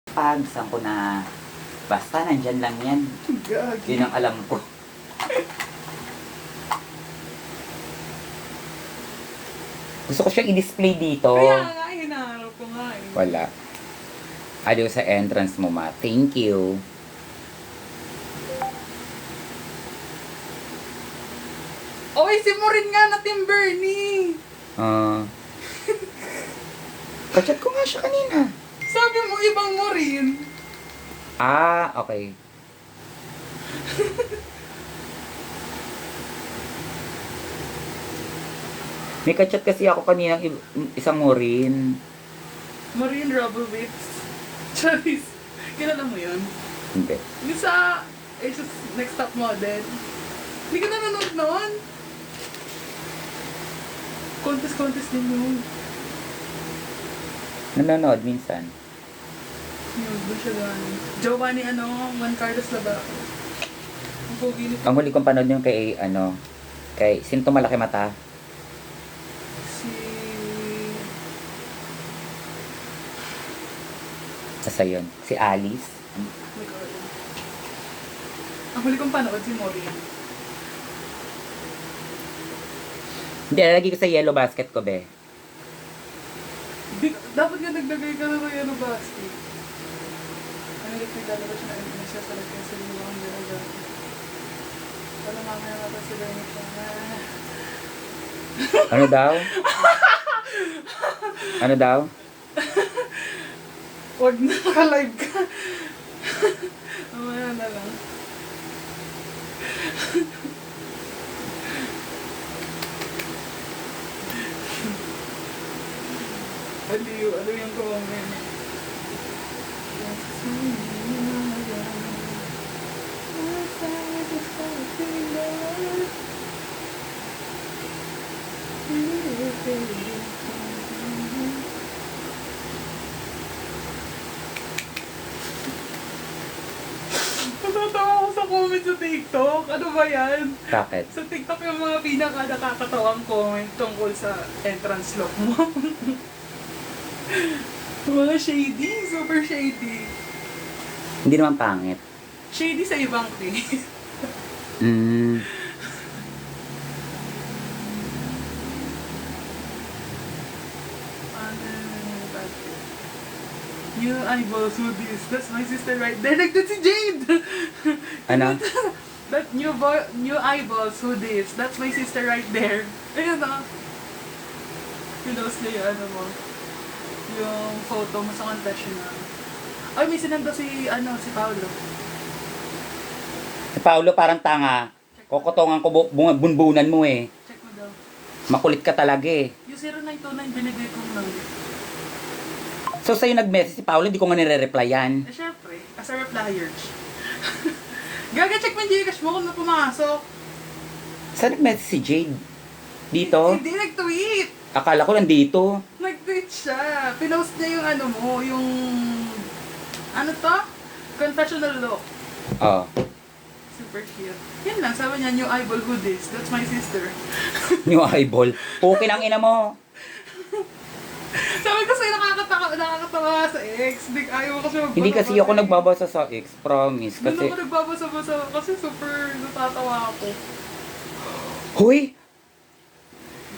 Pag, saan ko na... Basta, nandyan lang yan. Gagi. Yun ang alam ko. Gusto ko siyang i-display dito. Kaya nga, hinaharap ko nga eh. Wala. Aliw sa entrance mo, ma. Thank you. Oy, si Maureen nga na Timberny. Ah, Kachat ko nga siya kanina. Sabi mo, ibang mo rin. Ah, okay. May kachat kasi ako kanina isang orin. Marine Robowitz. Charis. Kilala mo yun? Hindi. Yung sa Asus Next Top Model. Hindi ka nanonood noon? Contest din yun. Nanonood minsan. Yun, doon siya galing. Giovanni, Juan Carlos Labaco. Ang pogi nito. Ang huli kong panood yung kay Sinto Malaki Mata. Si... Asa yun? Si Alice. Hindi ko alam. Ang huli kong panood si Maureen. Hindi, nalagay ko sa yellow basket ko, be. Dapat nga naglagay ka na ng basket. Ano yung naglalabas siya na Indonesia sa lagyan sa mga ang gano'n. Para mamaya mata sila yung siya. Ano daw? Ano daw? Huwag na, naka-live ka. Mamaya na lang. Aliw, ano yung comment? Natatawa ko sa comment sa TikTok. Ano ba yan? Bakit? Sa TikTok yung mga pinaka-nakakatawang comment tungkol sa entrance look mo. Mga shady, super shady. Hindi naman pangit. Shady sa ibang case. Mm. New eyeballs who this? That's my sister right there. Nagdun si Jade! Ano? That new eyeballs who this? That's my sister right there. Ayun na. Pinost niya yung ano mo. Yung photo mo sa confessional. Ay, may sinanda si Paolo. Si Paolo parang tanga. Kokotongan ko bunbunan mo eh. Check mo daw. Makulit ka talaga eh. Yung 0929 binigay kong number. So sa'yo nag-message si Paolo, hindi ko nga nire-replyan. Eh, syempre, as a replier. Gaga-check mo yung Gcash mo kung na pumasok. Saan nag-message si Jade? Dito? Hindi nag-tweet. Akala ko nandito. Nag-tweet siya. Pinost niya yung yung... Ano to? Confessional look. Oh. Super cute. Yan lang, sabi niya, new eyeball who this? That's my sister. New eyeball. Okay ang ina mo. Sabi ko sa'yo, nakakatawa sa ex. Ayaw kasi magbasa. Hindi kasi ako nagbabasa sa X, promise. Doon Kasi, ako nagbabasa-basa kasi super natatawa ako. huy!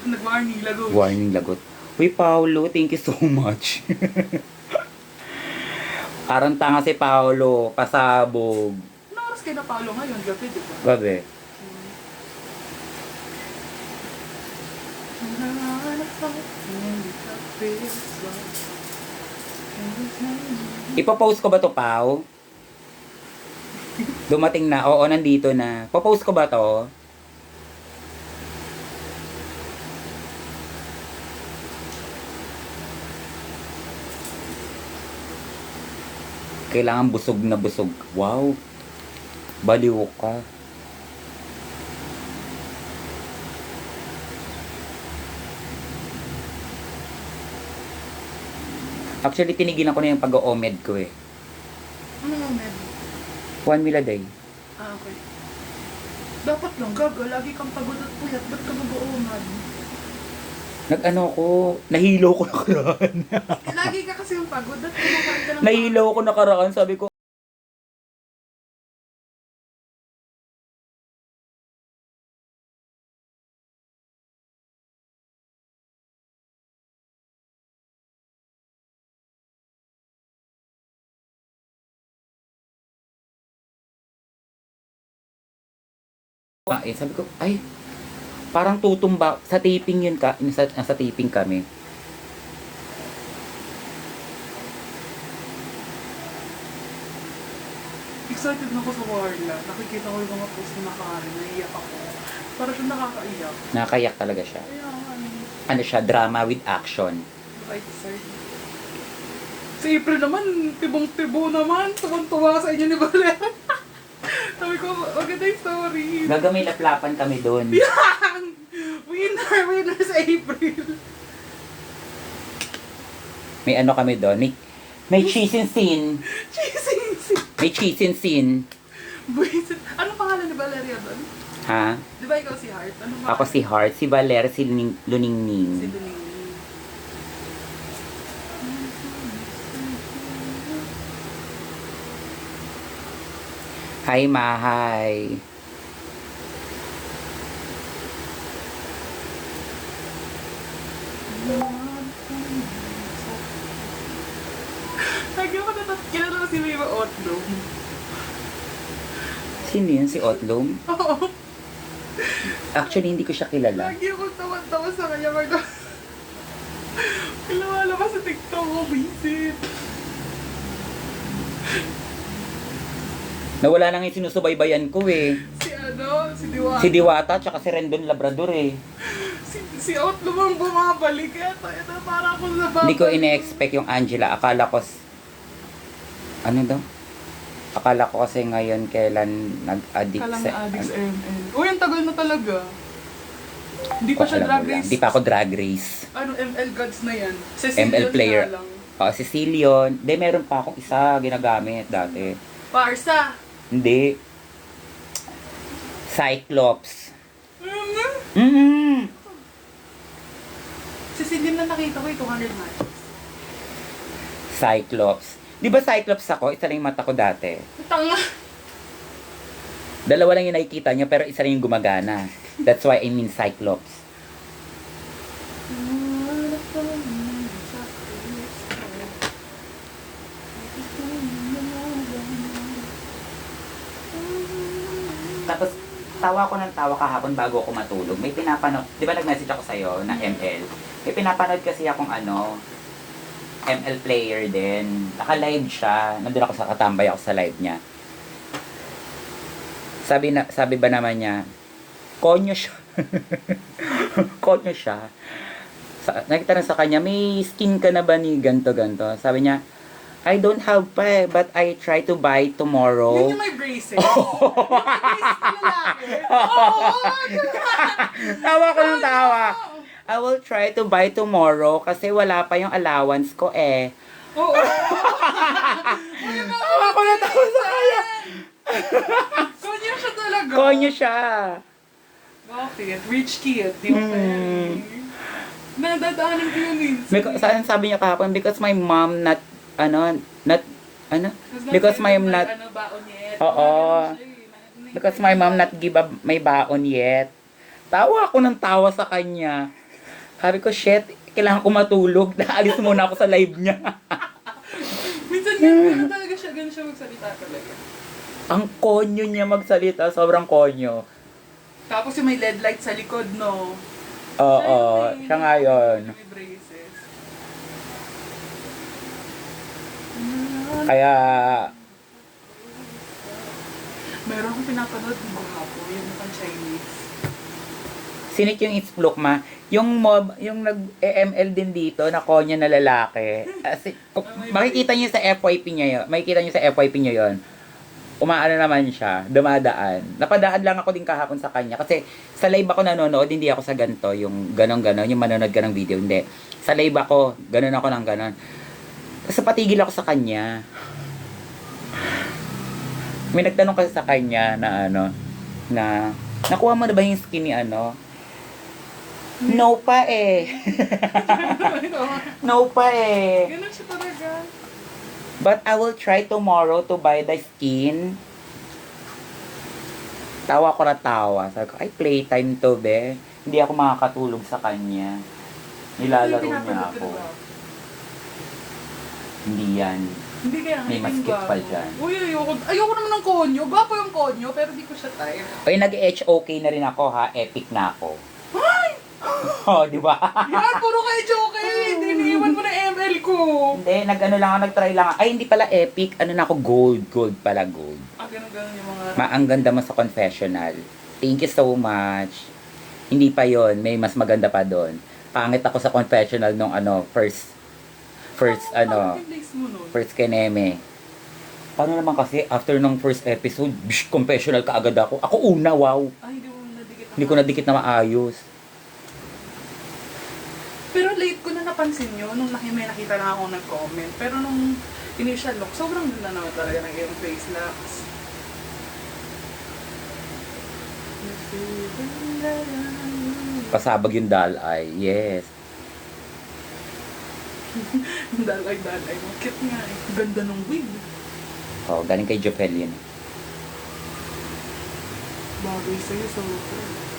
Nag-warning, lago. Warning lagot. Huy, Paolo, thank you so much. Parang tanga si Paolo, pasabog. Ano oras kayo na Paolo ngayon? Gabi, di ba? Gabi. Ipopost ko ba to, Pao? Dumating na. Oo, nandito na. Popost ko ba to? Kailangan busog na busog. Wow. Baliw ka. Actually, tinigilan ko na yung pag-o-omed ko eh. Ano nga, Med? 1 meal a day. Ah, okay. Dapat lang, gaga. Lagi kang pagod at puyat. Ba't ka mag-uumad? Nag-ano ko, nahilo ko nakaraan. Lagi ka kasi yung pagod at kumakain ka ng Nahilo ko nakaraan, sabi ko. Sabi ko, ay, parang tutumba, sa taping yun ka, sa taping kami. excited na ako sa Warla. Nakikita ko yung mga post na Karen, naiiyak ako. Para siya nakakaiyak. Nakakayak talaga siya. Kaya nga, Ano siya, drama with action. right side. Si April naman, tibong-tibo naman. Tuwang-tuwa sa inyo ni Valera. Sabi ko, maganda yung story. Gagamay laplapan kami doon. Yan! Winner sa April. May ano kami doon. May cheese and scene. Cheesy. May cheese and scene. Buisit. Anong pangalan ni Valeria doon? Ha? Di ba ikaw si Heart? Anong pangalan? Ako si Heart, si Valer, si Si Luningning. Duning. Hi, Mahay. Lagi ako kilala ko si Mima Otlo. Sino yun? Si Otlum? Oo. Actually, hindi ko siya kilala. Lagi ako tawa-tawa sa kanya. Lumalabas sa TikTok ko, visit. Nawala na nga yung sinusubaybayan ko eh. Si Diwata. Si Diwata, tsaka si Rendon Labrador eh. Si Otlo ang bumabalik. Ito, para ako sa babalik. Hindi ko ine-expect yung Angela. Akala ko... Ano daw? Akala ko kasi ngayon kailan nag-addict Kalang sa... na addicts ML. Uy, ang tagal na talaga. Hindi pa Kung siya alam drag mo lang. race. Hindi pa ako drag race. Ano, ML gods na yan. Cecilion ML player. na lang. Sicilian. Hindi, meron pa akong isa ginagamit dati. Parsa. Hindi. Cyclops. Ano? Mm-hmm. Cecilion na nakita ko 200 matches. Cyclops. Di ba Cyclops ako? Isa lang yung mata ko dati. Tanga. Dalawa lang yung nakikita nyo, pero isa lang yung gumagana. That's why I mean Cyclops. Tapos, tawa ko ng tawa kahapon bago ako matulog. May pinapanood, di ba nag-message ako sa'yo na ML? May pinapanood kasi akong ML player din. Naka-live siya. Nandun ako sa katambay ako sa live niya. Sabi ba naman niya, konyo siya. Konyo siya. Nakita na sa kanya, may skin ka na ba ni ganto-ganto? Sabi niya, I don't have pa eh, but I try to buy tomorrow. Yun yung may braces. Yung may braces na lalaki. Oo! Tawa ko ng tawa. I will try to buy tomorrow kasi wala pa yung allowance ko eh. Oo! Tawa ko ng tawa sa kanya. Konyo siya talaga. Konyo siya. Bakit? Rich kid. Di ba nadadaanan ko yun Saan sabi niya kahapon, because my mom because my mom not, baon yet. oo, because my mom not give up my baon yet. Tawa ako ng tawa sa kanya. Sabi ko, shit, kailangan ko matulog. Naalis muna ako sa live niya. Minsan ganun talaga siya, ganun siya magsalita talaga. Ang konyo niya magsalita, sobrang konyo. Tapos yung may LED light sa likod, no? Oo, siya nga yun. May braces. Kaya, Meron akong pinapanood ng hapon, yung mukhang Chinese. sinit yung It's Ma. Yung mob, yung nag-EML din dito, na konyo na lalaki. Makikita niyo sa FYP niya yun. Makikita niyo sa FYP niya yun. Umaano naman siya, dumadaan. Napadaan lang ako din kahapon sa kanya. Kasi sa live ako nanonood, hindi ako sa ganito, yung ganon-ganon, yung manonood ka ng video. Hindi. Sa live ako, ganon ako ng ganon. Kasi patigil ako sa kanya. May nagtanong kasi sa kanya na nakuha mo na ba yung skin ni No pa eh. No pa eh. Ganun siya talaga. But I will try tomorrow to buy the skin. Tawa ko na tawa. Sabi ko, ay, playtime to, be. Hindi ako makakatulog sa kanya. Nilalaro niya ako. Hindi yan. Hindi kaya May maskip pa dyan. Uy, ayoko naman ng konyo. Gwapo yung konyo, pero di ko siya type. Ay, nag-HOK na rin ako, ha? Epic na ako. Oh, di ba? Yan, puro kayo joke eh. Hindi iniiwan mo na ML ko. Hindi, nag-ano lang ako, nag-try lang ako. Ay, hindi pala epic. Ano na ako, gold. Gold pala, gold. Ganun yung mga... Ang ganda mo sa confessional. Thank you so much. Hindi pa yon, may mas maganda pa doon. Pangit ako sa confessional nung first Bakit yung lace mo nun? first kineme. Paano naman kasi, after nung first episode, confessional ka agad ako. Ako una, wow. Ay, hindi mo nadikit. Hindi ko nadikit na maayos. Pero late ko na napansin yun, nung may nakita na ako nag-comment. Pero nung initial look, sobrang ganda naman talaga ng iyong face locks. Pasabag yung dalay, yes. Dalay mo. Cute nga eh. Ganda ng wig. Oh, galing kay Jopel yun. Bagay sa'yo, so...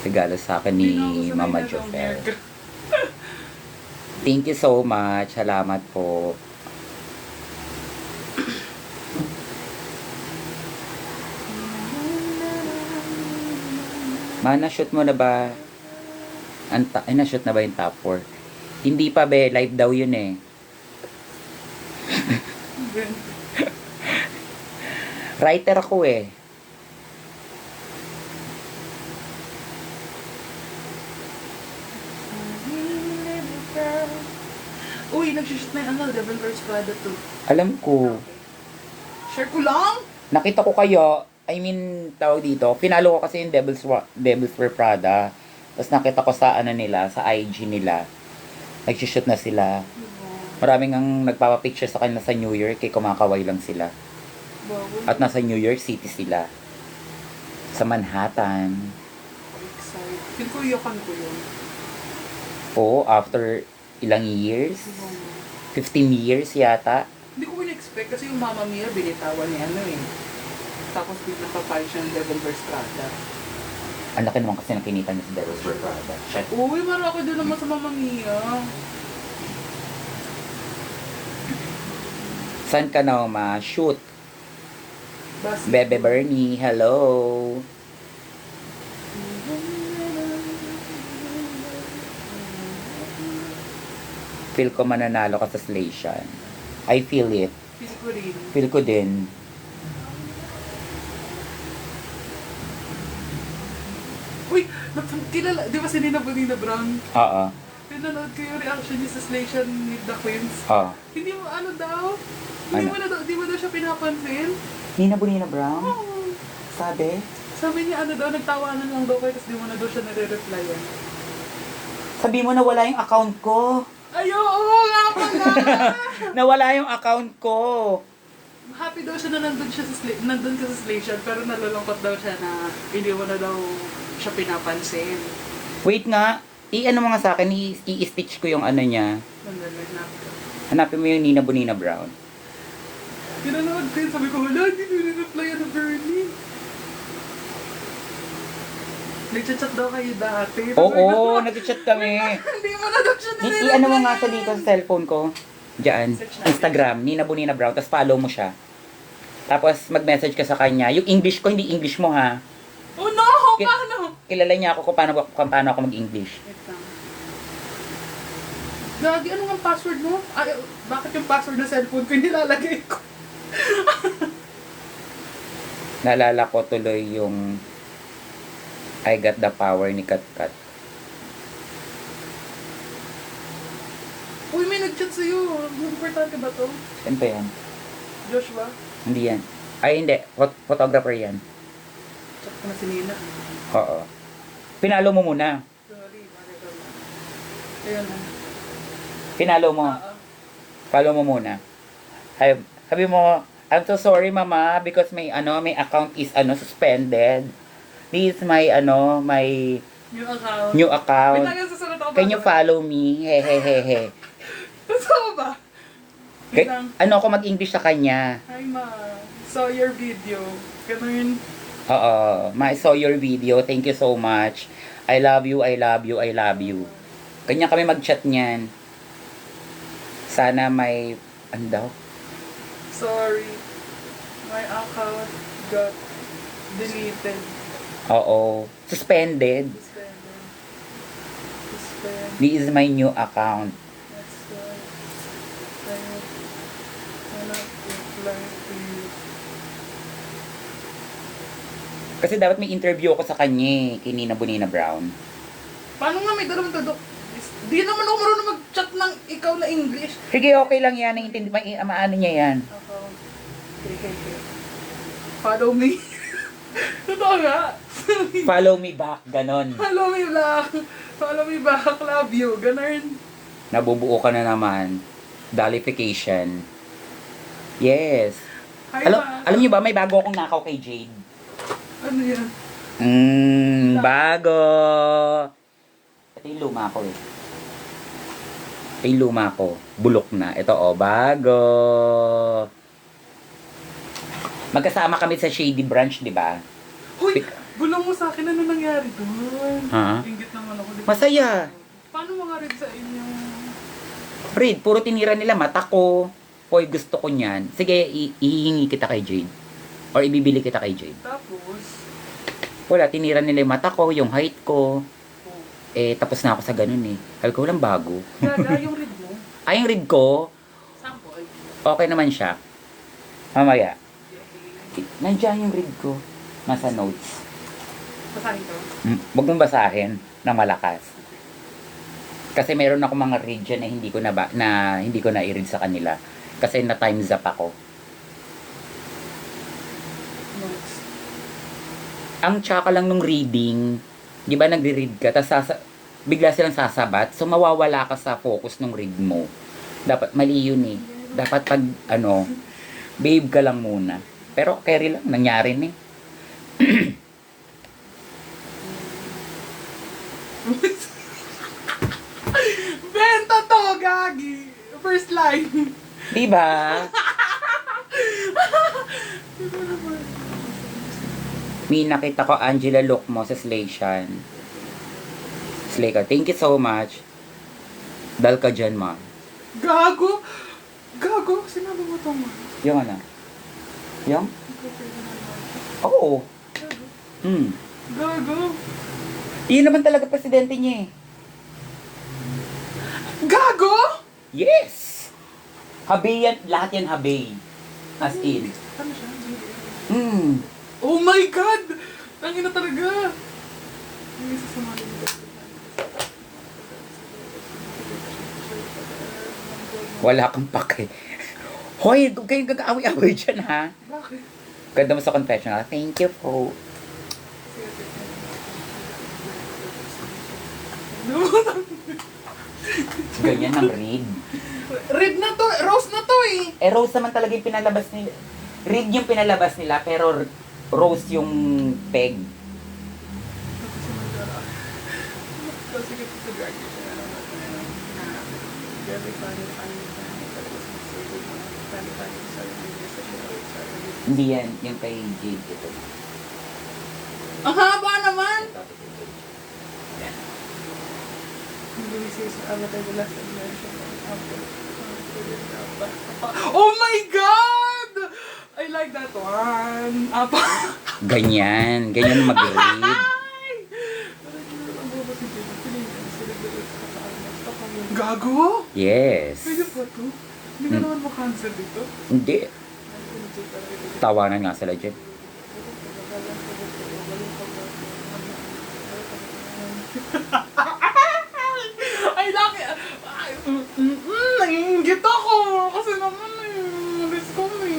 Regalo sa akin ni Mama Jopel. Thank you so much. Salamat po. Ma, na-shoot mo na ba? Ay, na-shoot na ba yung top 4? Hindi pa, be. Live daw yun eh. Writer ako eh. Uy, nag-shoot na yung Devil Wears Prada 2. Alam ko. Share ko lang! Nakita ko kayo. I mean, tawag dito. Pinalo ko kasi yung Devil's Wear Prada. Tapos nakita ko sa nila, sa IG nila. Nag-shoot na sila. Maraming ang nagpapapicture sa kanila sa New York. Kaya kumakaway lang sila. At nasa New York City sila. Sa Manhattan. Excited. Feel ko iyakan ko yun. Oo, after ilang years? 15 years yata. Hindi ko in-expect kasi yung Mama Mia binitawan niya Tapos biglang papayos siya ng Devil Wears Prada. Ang laki naman kasi nakinita niya sa Devil's Wear Prada. Shit. Uy, mara ako doon naman sa Mama Mia. Saan ka na, ma? Shoot. Basi. Bebe Bernie, hello. Feel ko mananalo ka sa Slation. I feel it. Feel ko rin. Feel ko din. Uy, kilala, di ba si Nina Bonina Brown? Oo. Pinanood ko yung reaction niya sa Slation with the Queens. Oo. Hindi mo daw? Hindi mo daw siya pinapansin? Nina Bonina Brown? Oo. Sabi? Sabi niya daw, nagtawanan lang daw kayo, tapos di mo na daw siya nare-replyan. Sabi mo na wala yung account ko. Ay, oo nga pala! Nawala yung account ko. Happy daw siya na nandun ka sa Slation, pero nalulungkot daw siya na hindi mo na daw siya pinapansin. Wait nga. I-ano mo nga sa akin, i-stitch ko yung niya. Nandun. Hanapin mo yung Nina Bonina Brown. Pinanood ko yun, sabi ko, hala, hindi ko nire-replyan na Bernie. Nag-chat daw kayo dati. Oo, nag-chat kami. Hindi mo na daw siya nire-replyan. I-ano mo nga sa dito sa cellphone ko. Diyan. Instagram, Nina Bonina Brown. Tapos follow mo siya. Tapos mag-message ka sa kanya. Yung English ko, hindi English mo ha. Oh no! Paano? Kilala niya ako kung paano ako mag-English. Gagi, ano nga password mo? Ay, bakit yung password ng cellphone ko nilalagay ko? Naalala ko tuloy yung I Got the Power ni Kat Kat. Uy, may nag-chat sa'yo. Importante ba to? Saan pa yan? Joshua? Hindi yan. Ay, hindi. Photographer yan. Chat ko na si Nina. Oo. Pinalo mo muna. Sorry, bakit ko na. Ayun na. Pinalo mo. Follow mo muna. Sabi mo, I'm so sorry mama because my account is suspended. This is my New account. new account. Wait lang, susunod ako. Can you follow me? Hehehehe. Totoo ba? Wait lang. Ano ako mag-English sa kanya? Hi ma. Saw your video. Ganun. Oo. I saw your video. Thank you so much. I love you, I love you, I love you. Kanya kami mag-chat niyan. Sana may, ano daw? Sorry. My account got deleted. Oo. Suspended. Suspended. This is my new account. That's why. Kasi dapat may interview ako sa kanya kay Nina Bonina Brown. Paano nga may dalawang tudok? Di naman ako marunong mag-chat ng ikaw na English. Sige, okay lang yan. Naintindi, maano niya yan. Okay. Follow me. Totoo nga. Follow me back, ganon. Follow me back. Follow me back. Love you. Ganun. Nabubuo ka na naman. Dollification. Yes. Hi, Alam niyo ba, may bago akong nakaw kay Jade. Ano yan? Bago. Ito yung luma ko eh. Ito yung luma ko. Bulok na. Ito bago. Magkasama kami sa Shady Branch, di ba? Hoy! Bulong mo sa akin ano nangyari doon. Ha? Inggit naman ako. Di ba? Masaya. Paano mga rin sa inyo? Fred, puro tinira nila mata ko. Hoy, gusto ko niyan. Sige, ihingi kita kay Jade. Or ibibili kita kay Jade. Tapos, Wala, tinira nila yung mata ko, yung height ko. oh, Tapos na ako sa ganun eh. Sabi ko, walang bago. gaga yung read mo. Ay, yung rib ko, Sample. okay naman siya. Mamaya. Nandiyan yung rib ko. Nasa notes. Basahin ko. Huwag mong basahin na malakas. Kasi meron ako mga read dyan na hindi ko na-i-read sa kanila. Kasi na time's up ako. Notes. Ang tsaka lang nung reading, di ba nagre-read ka, tapos bigla silang sasabat, so mawawala ka sa focus nung read mo. Dapat, mali yun eh. Dapat pag, babe ka lang muna. Pero carry lang, nangyari na eh. Benta to, gagi! First line. Di ba? May nakita ko Angela look mo sa Slayshan. Slay ka. Thank you so much. Dal ka dyan, ma. Gago! Gago! Sinabi mo to, ma. Yung ano? Yung? Oo. Gago! Yun naman talaga presidente niya eh. Gago! Yes! Habay yan. Lahat yan habay. As in. Ano siya? Oh Oh my God! Tangina talaga! Ang isa sa mga dito. Wala kang pake. Hoy, huwag kayong gag-away-away dyan ha. Bakit? Ganda mo sa confessional. Thank you po. Ganyan ang read. Red na to! Rose na to eh! Rose naman talaga yung pinalabas nila. Read yung pinalabas nila, pero rose yung peg. Kasi kasi sa gagi siya. Very funny. Hindi yan, yung kay Jade ito. Ang haba naman! Yan. Oh my God! I like that one. Apa? Ganyan. Ganyan mag-read. Gago? Yes. Pwede ba to? Hindi ka naman makancel dito? Hindi. Tawanan nga sila dyan. Ay, laki! Nanginggit ako! Kasi naman malis kami.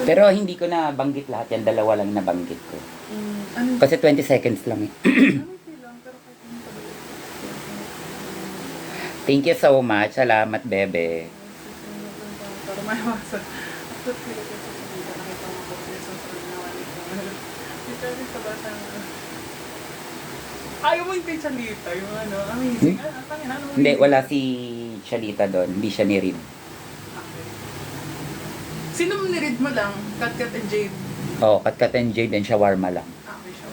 Pero hindi ko na banggit lahat yan. Dalawa lang nabanggit ko. Ano? Kasi 20 seconds lang eh. Thank you so much. Salamat, bebe. Para maiwasan. After kaya ko sa kanila, nakita mo ko sa sarili na dito rin sa bata na... Ayaw mo yung kay Chalita, yung ano, amazing. Tangin, ano? Hindi, wala si Shalita doon. Hindi siya ni-read. Okay. Sino mo niread mo lang? Kat and Jade? Oh, Katkat and Jade and shawarma lang. Okay, siya.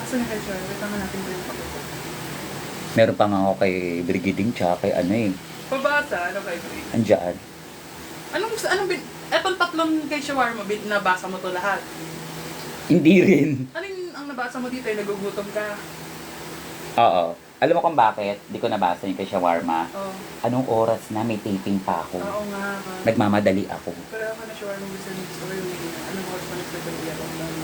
Asan na kay Joy? Wait naman natin ba yung pakita? Meron pa nga ako kay Brigading tsaka kay ano eh. Pabasa, ano kay Bri? Andyan. Etong tatlong kay Shawarma, nabasa mo to lahat. Hindi rin. Ano yung ang nabasa mo dito ay nagugutom ka? Oo. Alam mo kung bakit? Di ko nabasa yung kay Shawarma. Oo. Anong oras na may taping pa ako? Oo nga. Nagmamadali ako. Pero ako na sure nung gusto ko yung anong oras pa nagpapalili ako ng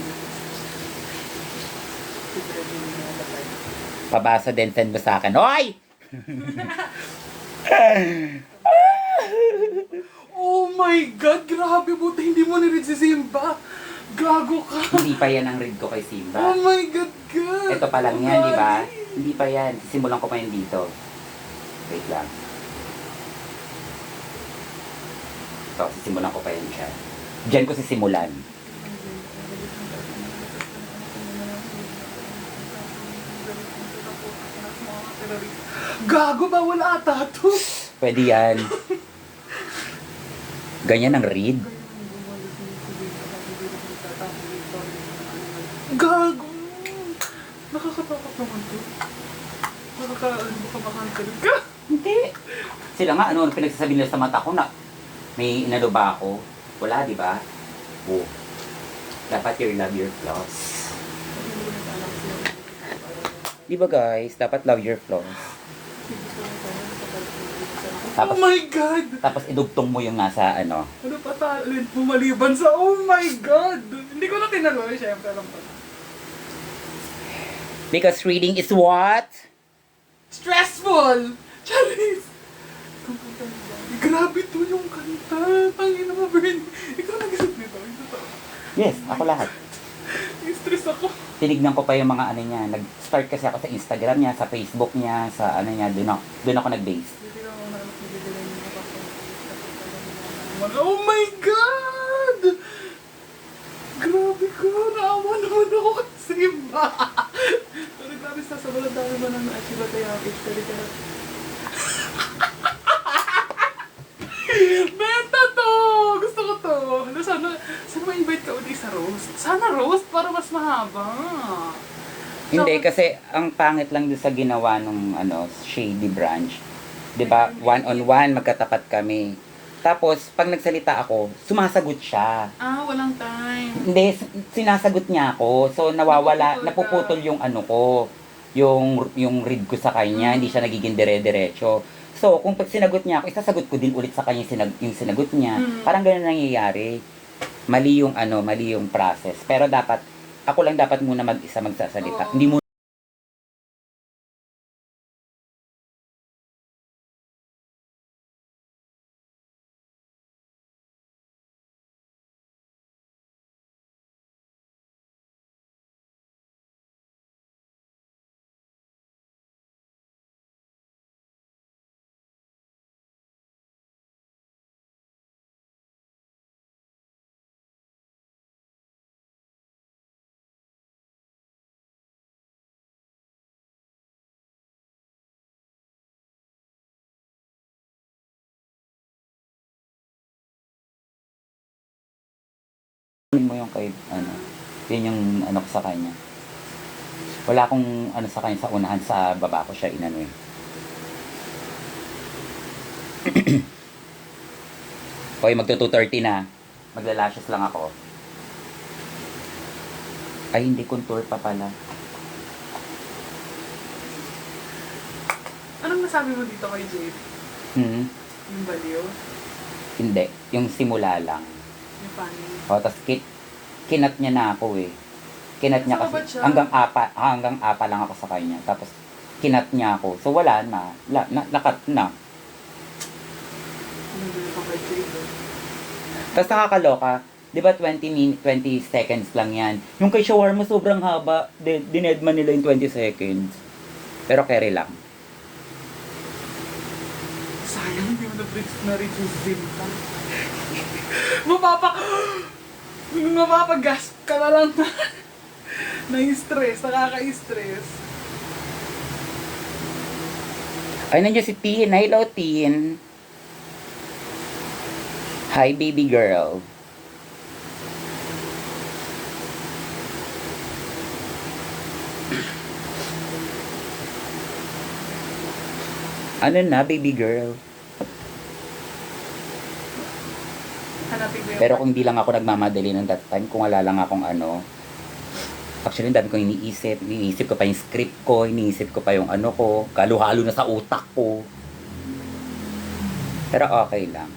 secret yung mga batay. Pabasa din, send mo sa akin. Hoy! Oh my God! Grabe, buti hindi mo niread si Simba. Gago ka. Hindi pa yan ang read ko kay Simba. Oh my God, God. Ito pa lang yan, di ba? Hindi pa yan. Simulan ko pa yan dito. Wait lang. So, sisimulan ko pa yan siya. Diyan ko sisimulan. Gago ba? Wala ata to. Pwede yan. Ganyan ang read. Gago. Nakakatakot naman to. Baka makancel ka. Hindi. Sila nga, ano pinagsasabi nila sa mata ko na may inano ba ako? Wala, di ba? Oh. Dapat you love your flaws. Di ba guys? Dapat love your flaws. Oh my God! Tapos idugtong mo yung nasa ano. Ano pa talent mo maliban sa oh my God! Hindi ko na tinaloy, syempre lang pa. Because reading is what? Stressful! Charis! Grabe to yung kanta. Tangin na mo, Ben. Ikaw nag-isip nito. Ito to. Yes, ako lahat. Stress ako. Tinignan ko pa yung mga ano niya. Nag-start kasi ako sa Instagram niya, sa Facebook niya, sa ano niya. Doon ako nag-base. Hindi lang ako nanak nabibigay yung mga oh my God! Grabe ko. Naawa naman ako kasi iba. Pero grabe sa sabalan dami ba ng naachiba tayo ang age. Benta to! Gusto ko to! Ano, sana ma-invite ka ulit sa roast? Sana roast para mas mahaba. Hindi, kasi ang pangit lang doon sa ginawa nung ano, Shady Branch. 'Di ba? One-on-one, magkatapat kami. Tapos, pag nagsalita ako, sumasagot siya. Ah, walang time. Hindi, sinasagot niya ako. So, nawawala, napuputol yung ano ko, yung read ko sa kanya, hindi siya nagiging dire-diretso. So, kung pag sinagot niya ako, isasagot ko din ulit sa kanya yung sinagot niya. Parang ganun nangyayari. Mali yung ano, mali yung process. Pero dapat, ako lang dapat muna mag-isa magsasalita. Oo. Hindi mo mo yung kay, ano, yun yung ano ko sa kanya. Wala akong ano sa kanya sa unahan, sa baba ko siya inano eh. Okay, magto 2:30 na. Maglalashes lang ako. Ay, hindi contour pa pala. Anong nasabi mo dito kay Jade? Yung baliw? Hindi. Yung simula lang. Yung funny? O, tas kinat niya na ako eh. Kinat niya Saan ba kasi. siya? Hanggang apa lang ako sa kanya. Tapos, kinat niya ako. So, wala na. Nakat na. Ano ba kay Jade? Tapos nakakaloka, di ba 20 seconds lang yan. Yung kay Shawarma sobrang haba, dinedman nila yung 20 seconds. Pero carry lang. Sayang, hindi mo na-reach yung Zimta. Mapapagasp ka na lang na. Na-stress, nakaka-stress. Ay, nandiyan si Tin. Hello, Tin. Hi, baby girl. Ano na, baby girl? Hanapin ko yung Pero kung di lang ako nagmamadali ng that time, kung wala lang akong ano, Actually, ang dami kong iniisip. Iniisip ko pa yung script ko, iniisip ko pa yung ano ko, halo-halo na sa utak ko. Pero okay lang.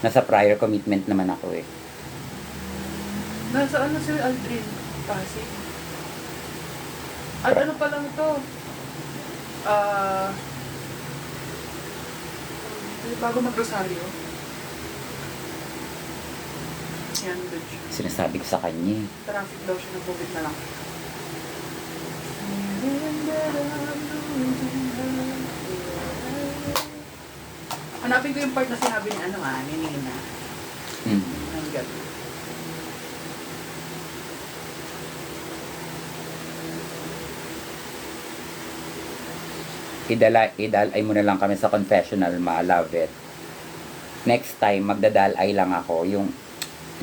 Nasa prior commitment naman ako eh. Nasa ano si Aldrin? Pasig. At ano pa lang to? Bago mag-Rosario. Yan, doon siya. Sinasabi ko sa kanya eh. Traffic daw siya, nag-COVID na lang. Hanapin ko yung part na sinabi ni ni Nina. Mm. Ang gabi. Idalay mo na lang kami sa confessional, ma. Love it. Next time, magdadalay lang ako. Yung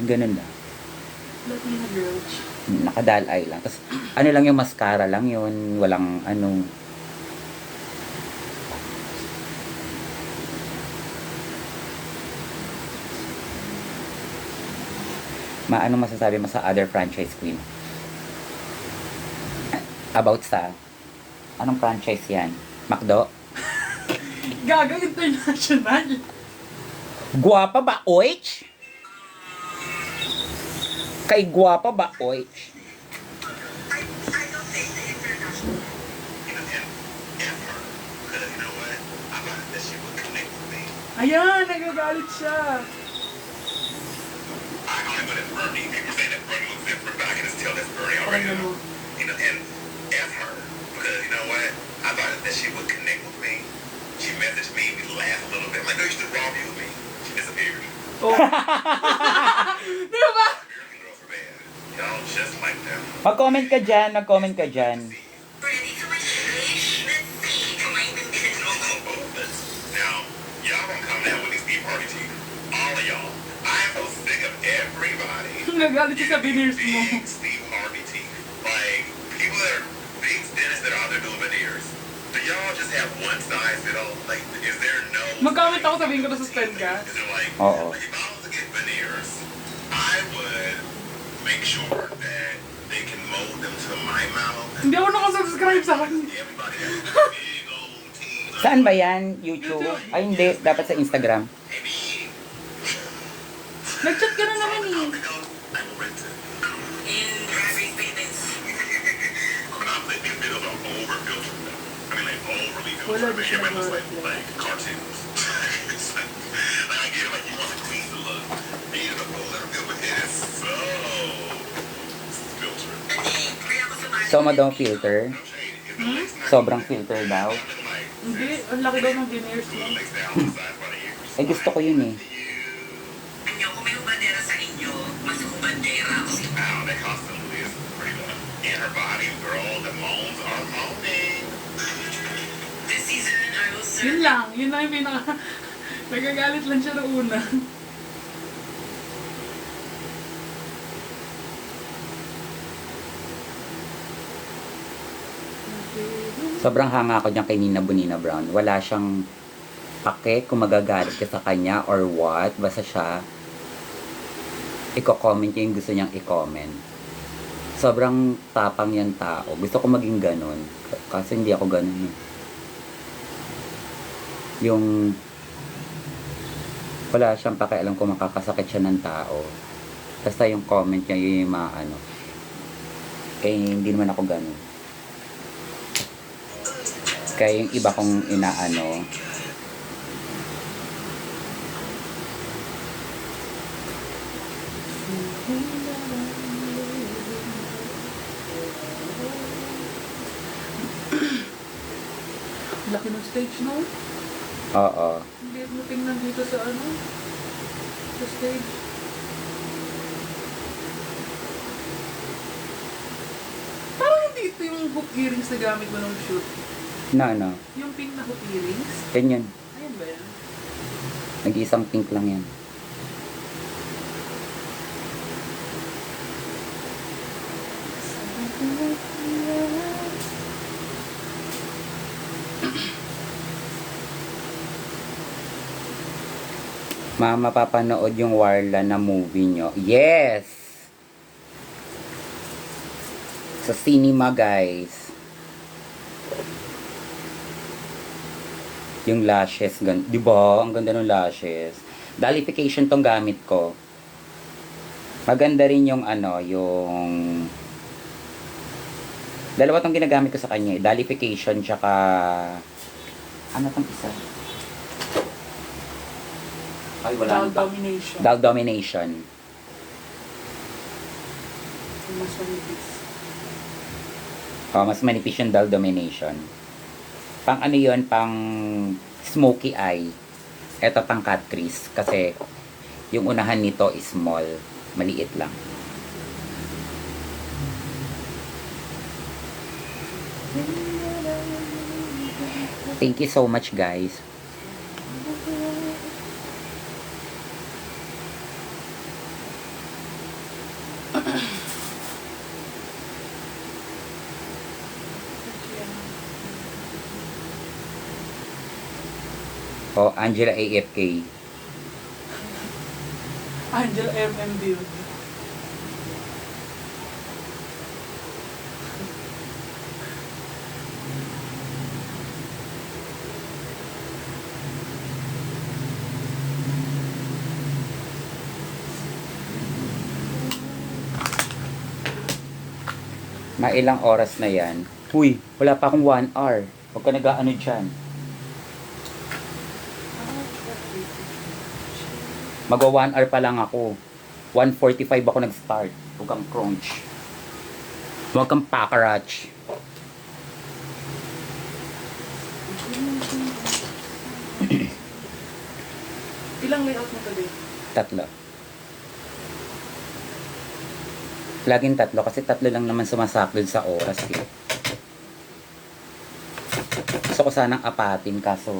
ganun lang. Latina girl. Nakadalay lang. Tapos, ano lang yung mascara lang yun. Walang ano. Anong masasabi mo sa other franchise queen? About sa anong franchise yan? McDo? Gaga International. Guwapa ba, oich? Kay guwapa ba, oich? Ayan, nagagalit siya. Parang gano'n. Oh. Di ba? Mag-comment ka dyan, mag-comment ka dyan. Nagagalit siya sa veneers mo. Mag-comment ako, sabihin ko na suspend ka. Oo. Hindi ako nakasubscribe sa akin. Saan ba yan? YouTube? Ay, hindi. Dapat sa Instagram. Nag-chat ka na naman eh. Wala, di siya nag-reply. Soma daw filter. Sobrang filter daw. Hindi, ang laki daw ng veneers mo. Eh, gusto ko yun eh. Yun lang yung pinaka... Nagagalit lang siya noong una. Sobrang hanga ako niya kay Nina Bonina Brown. Wala siyang pake kung magagalit ka sa kanya or what. Basta siya, i-comment niya yung gusto niyang i-comment. Sobrang tapang yan tao. Gusto ko maging ganun. Kasi hindi ako ganun. Yung wala siyang pakialam kung makakasakit siya ng tao. Basta yung comment niya yung maano. Eh, hindi naman ako ganun. Kaya yung iba kong inaano, Laki ng stage, no? oo. Hindi mo tingnan dito sa ano? Sa stage. Parang hindi ito yung hook earrings na gamit mo nung shoot. Na. Yung pink na hook earrings. Yan. Ayun ba yan? Nag-iisang pink lang yan. Mama, papanood yung Warla na movie nyo. Yes! Sa cinema, guys. Yung lashes, di ba? Ang ganda ng lashes. Dalification tong gamit ko. Maganda rin yung ano, yung dalawa tong ginagamit ko sa kanya, dalification tsaka ano tong isa? Ay, wala Dog pa. domination. Dog domination. Mas manipis. Oh, mas manipis yung dog domination. Pang ano yun, pang smoky eye. Ito pang cat crease kasi yung unahan nito is small, maliit lang. Thank you so much, guys. Oh, Angela AFK. Angel MM build. Mailang oras na yan. Uy, wala pa akong 1 hour. Huwag ka nag-ano dyan. Magwa 1 hour pa lang ako. 1:45 ako nag-start. Huwag kang crunch. Huwag kang pakarach. Ilang layout mo today? 3. Laging 3 kasi 3 lang naman sumasaklod sa oras eh. Gusto ko sanang apatin kaso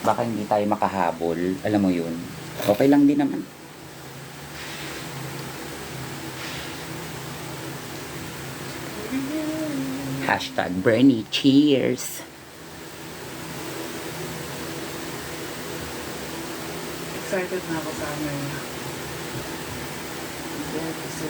baka hindi tayo makahabol. Alam mo yun. Okay lang din naman. Hashtag Bernie, cheers! Excited na ako sa amin. Kasi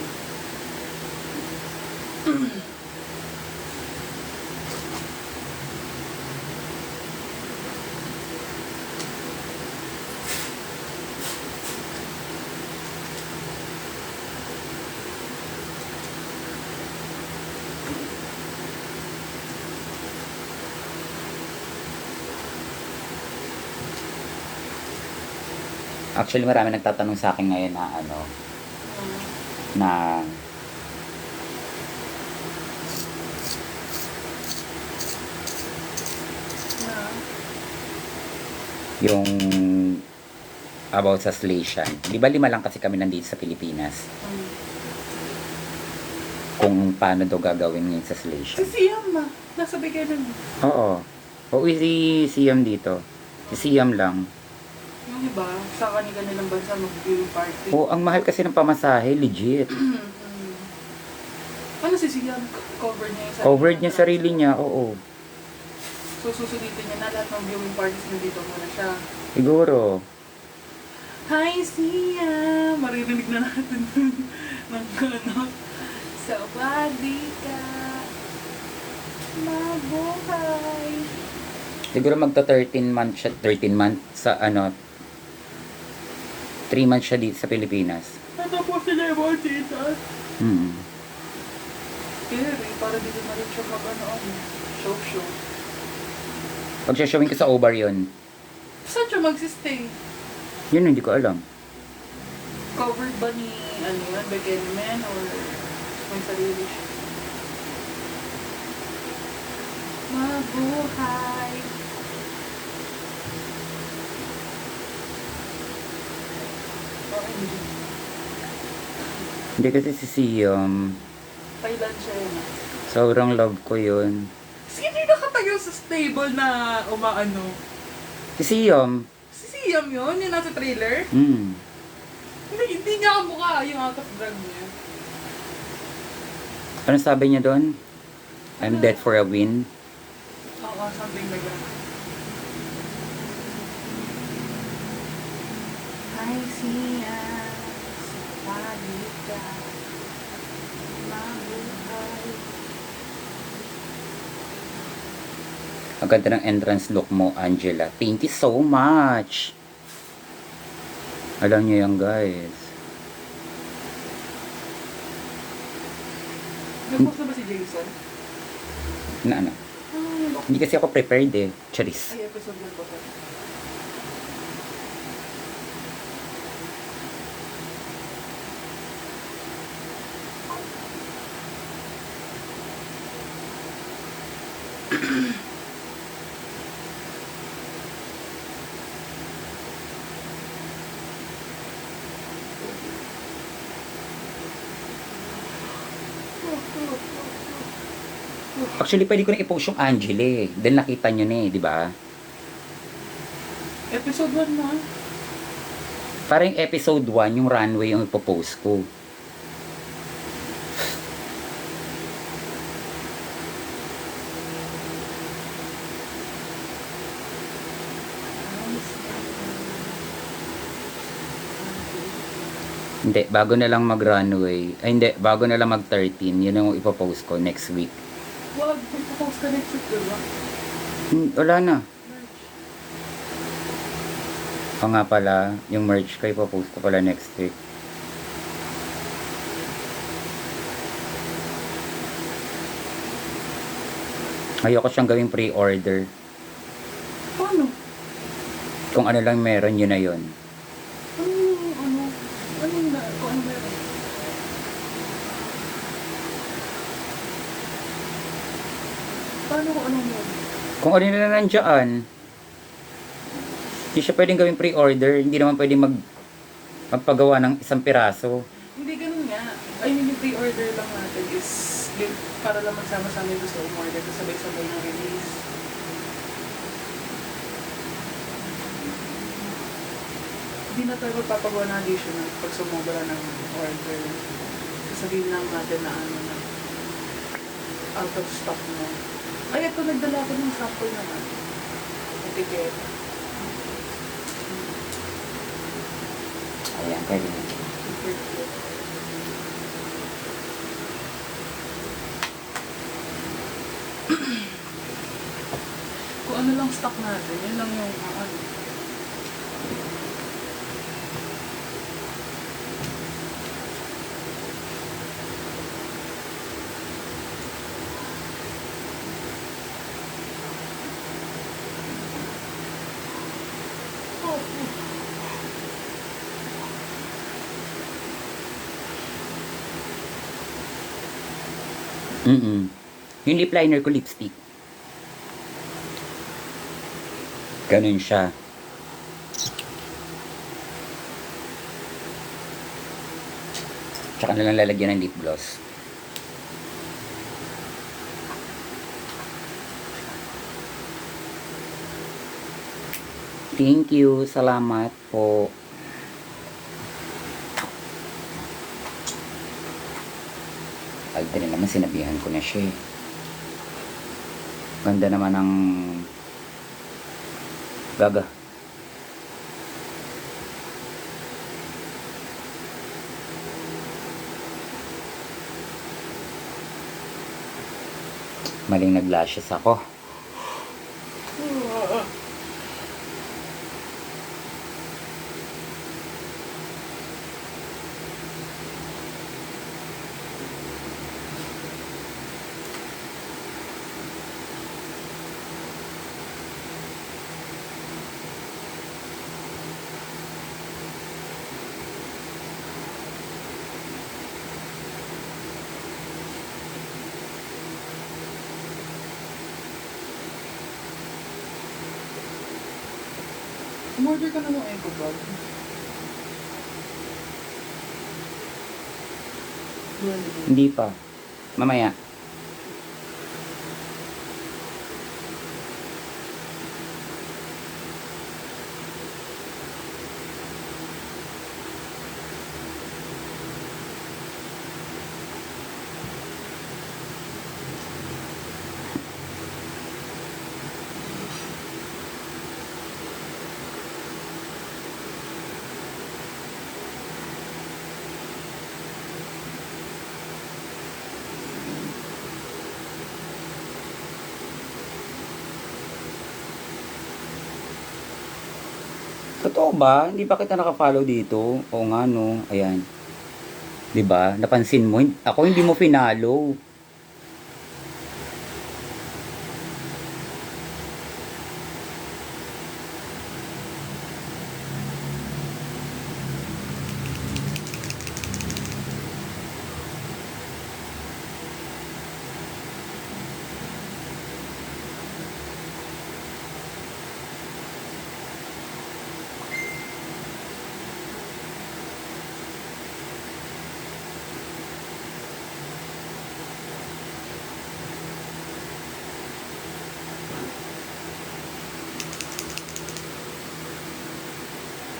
Actually, marami nagtatanong sa akin ngayon na ano, na yung about sa Slation. Di ba 5 lang kasi kami nandito sa Pilipinas? Kung paano daw gagawin ngayon sa si Slation. Siam na. Nasa Biganan. Oo. Oo, si Siam dito. Si Siam lang. Yung iba, sa kanilang bansa mag-viewing party. Oo, ang mahal kasi ng pamasahe, legit. Ano si Siam? Covered niya yung sarili Covered niya sarili niya, oo. So susulitin niya na lahat ng viewing parties nandito muna siya. Siguro. Hi Siam! Maririnig na natin ng ano. Sa body ka mabuhay. Siguro magto 13 months siya, 13 months sa ano, 3 months siya dito sa Pilipinas. Natapos sila yung mga titas. Kaya para dito na rin siya mag-ano, show. Pag siya-showing ko sa Obar yun. Saan siya magsistay? Yun, hindi ko alam. Covered ba ni, ano yun, Bekenman or may sarili siya? Mabuhay. Okay, hindi. Hindi kasi si Siam. Thailand siya yun. Sobrang love ko yun. Sino yung nakatayo sa stable na umaano? Si Siam. Si Siam yun? Yung nasa trailer? Hindi niya kamukha yung out of drag niya. Ano sabi niya doon? I'm dead for a win. Oo, something like that. Hi, Siam. Sa palita. mabuhay. Ang ganda ng entrance look mo, Angela. Thank you so much. Alam niyo yan, guys. Nag-post na ba si Jason? Na ano? Ah, Hindi kasi ako prepared eh. Charis. ay, episode 1 po. Actually, pwede ko na i-post yung Angela eh. Then nakita nyo na eh, di ba? Episode 1 na. Parang yung episode 1, yung runway yung ipopost ko. Hindi, bago na lang mag-runway. Ay, hindi, bago na lang mag-13. Yun yung ipopost ko next week. Wag, magpo-post ka next week, diba? Wala na. March. O nga pala, yung merch ko ipopost ko pala next week. Ayoko siyang gawing pre-order. Paano? Kung ano lang meron, yun na yun. Ano na, kung ano meron? Paano kung anong meron? Kung ano na nandiyan, hindi siya pwedeng gawing pre-order. Hindi naman pwedeng magpagawa ng isang piraso. Hindi ganun nga. I mean, yung pre-order lang natin is yun, para lang magsama-sama yung gusto umorder kasi sabay-sabay yung release. Hindi na tayo magpapagawa ng additional pag sumobra ng order. Sasabihin lang natin na ano na out of stock mo. Ay, ito nagdala ko ng sample naman. Etiketa. Ayan, pwede na. Super cute. Kung ano lang stock natin, yun lang yung ano. Yung lip liner ko, lipstick. Ganun siya. Tsaka na lang lalagyan ng lip gloss. Thank you. Salamat po. Alda na naman, sinabihan ko na siya eh. Ganda naman ng Gaga. Maling nag-lashes ako. Umorder ka na ng eco bag. Hindi pa. Mamaya. Totoo ba? Hindi pa kita naka-follow dito? Oo nga, no? Ayan. 'Di ba? Napansin mo? Ako hindi mo finalo.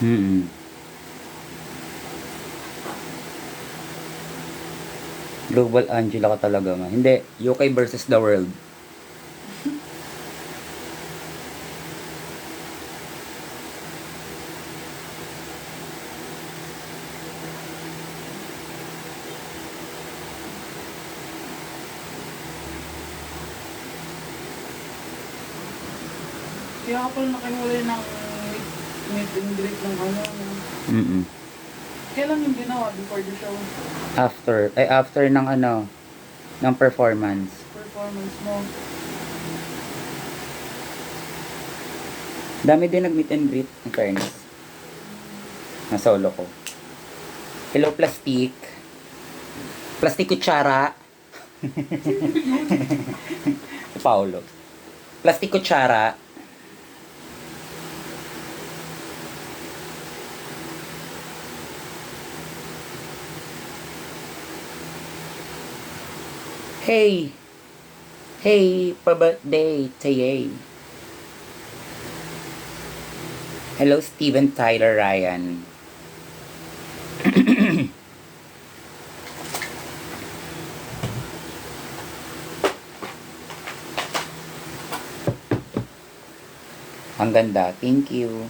Mm. Global Angela ka talaga, man. Hindi, UK versus the world. Kaya ako pala nakiwalay ng meet and greet ng ano. Mm. Kailan yung ginawa before the show? After ng ano, ng performance. Performance mo. Dami din nag-meet and greet, in fairness. Na solo ko. Hello, Plastic. Plastic Kutsara. Paolo. Plastic Kutsara. Hey! Hey, pa-birthday, Taye. Hello, Steven Tyler Ryan. Ang ganda. Thank you.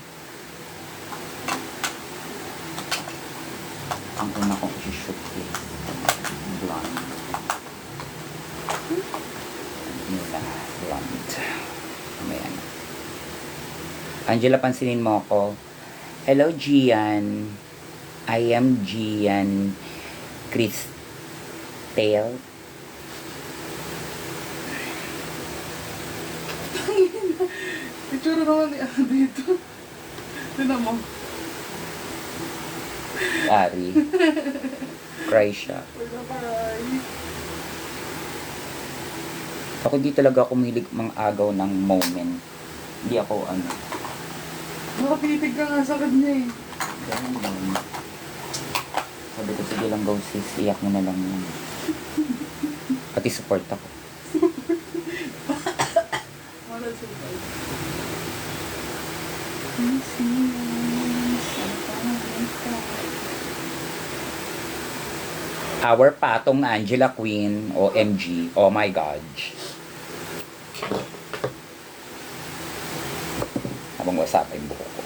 Ang una kong i-shoot is blonde. Nila, blonde. Ayan. Angela, pansinin mo ako. Hello, Gian. I am Gian Cristel. Itsura naman ni ano dito. Tinan mo. Ari. Cry siya. Wala paray. Ako di talaga ako mahilig mga agaw ng moment. Hindi ako ano. Nakapitig ka nga sa kanya eh. Ganun lang. Sabi ko, sige lang, go sis. Iyak mo na lang yun. Pati support ako. Wala sila. Our patong Angela Queen, OMG, oh my God. Habang wasap yung buhok ko.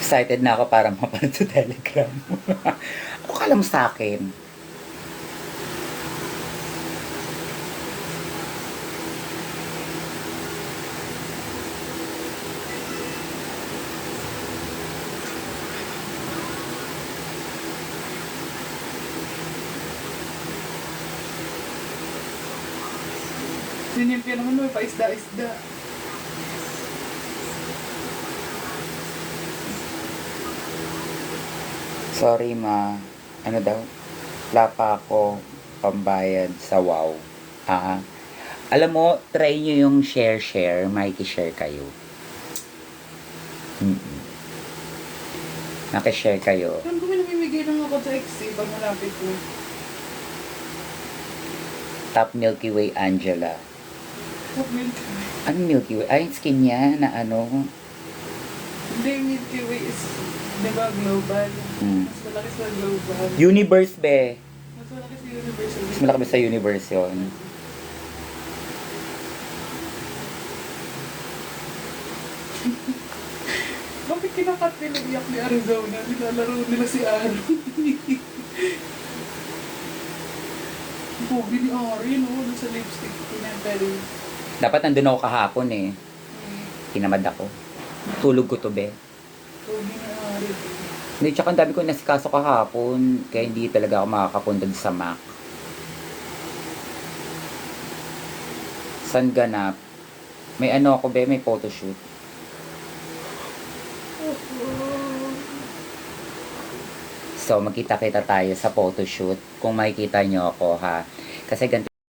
Excited na ako para mapanood sa Telegram. Ano ka alam sa akin? Sinimpya naman mo, pa-isda-isda. Sorry ma, ano daw? Wala pa ako pambayad sa WOW. Ah, alam mo, try nyo yung share, makikishare kayo. Nakishare kayo. Saan ko may namimigay ng ako sa XC pag malapit ko? Top Milky Way Angela. Top Milky Way. Ano Milky Way? Ay, yung skin niya na ano. Hindi, Milky Way is, di ba, global? Mas malaki sa global. Universe, be. Mas malaki sa universal. Mas malaki ba sa universe yun? Bakit kinakat nila iyak ni Arizona. Nilalaro nila si Aaron. Pogi ni Ari, no? Doon sa lipstick. Pinapeli. Dapat nandun ako kahapon eh. Tinamad ako. Tulog ko to, be. Pogi ni Ari. Hindi, tsaka ang dami ko nasikaso kahapon. Kaya hindi talaga ako makakapunta sa Mac. San ganap? May ano ako, be, may photoshoot. So, magkita-kita tayo sa photoshoot. Kung makikita nyo ako, ha. Kasi ganito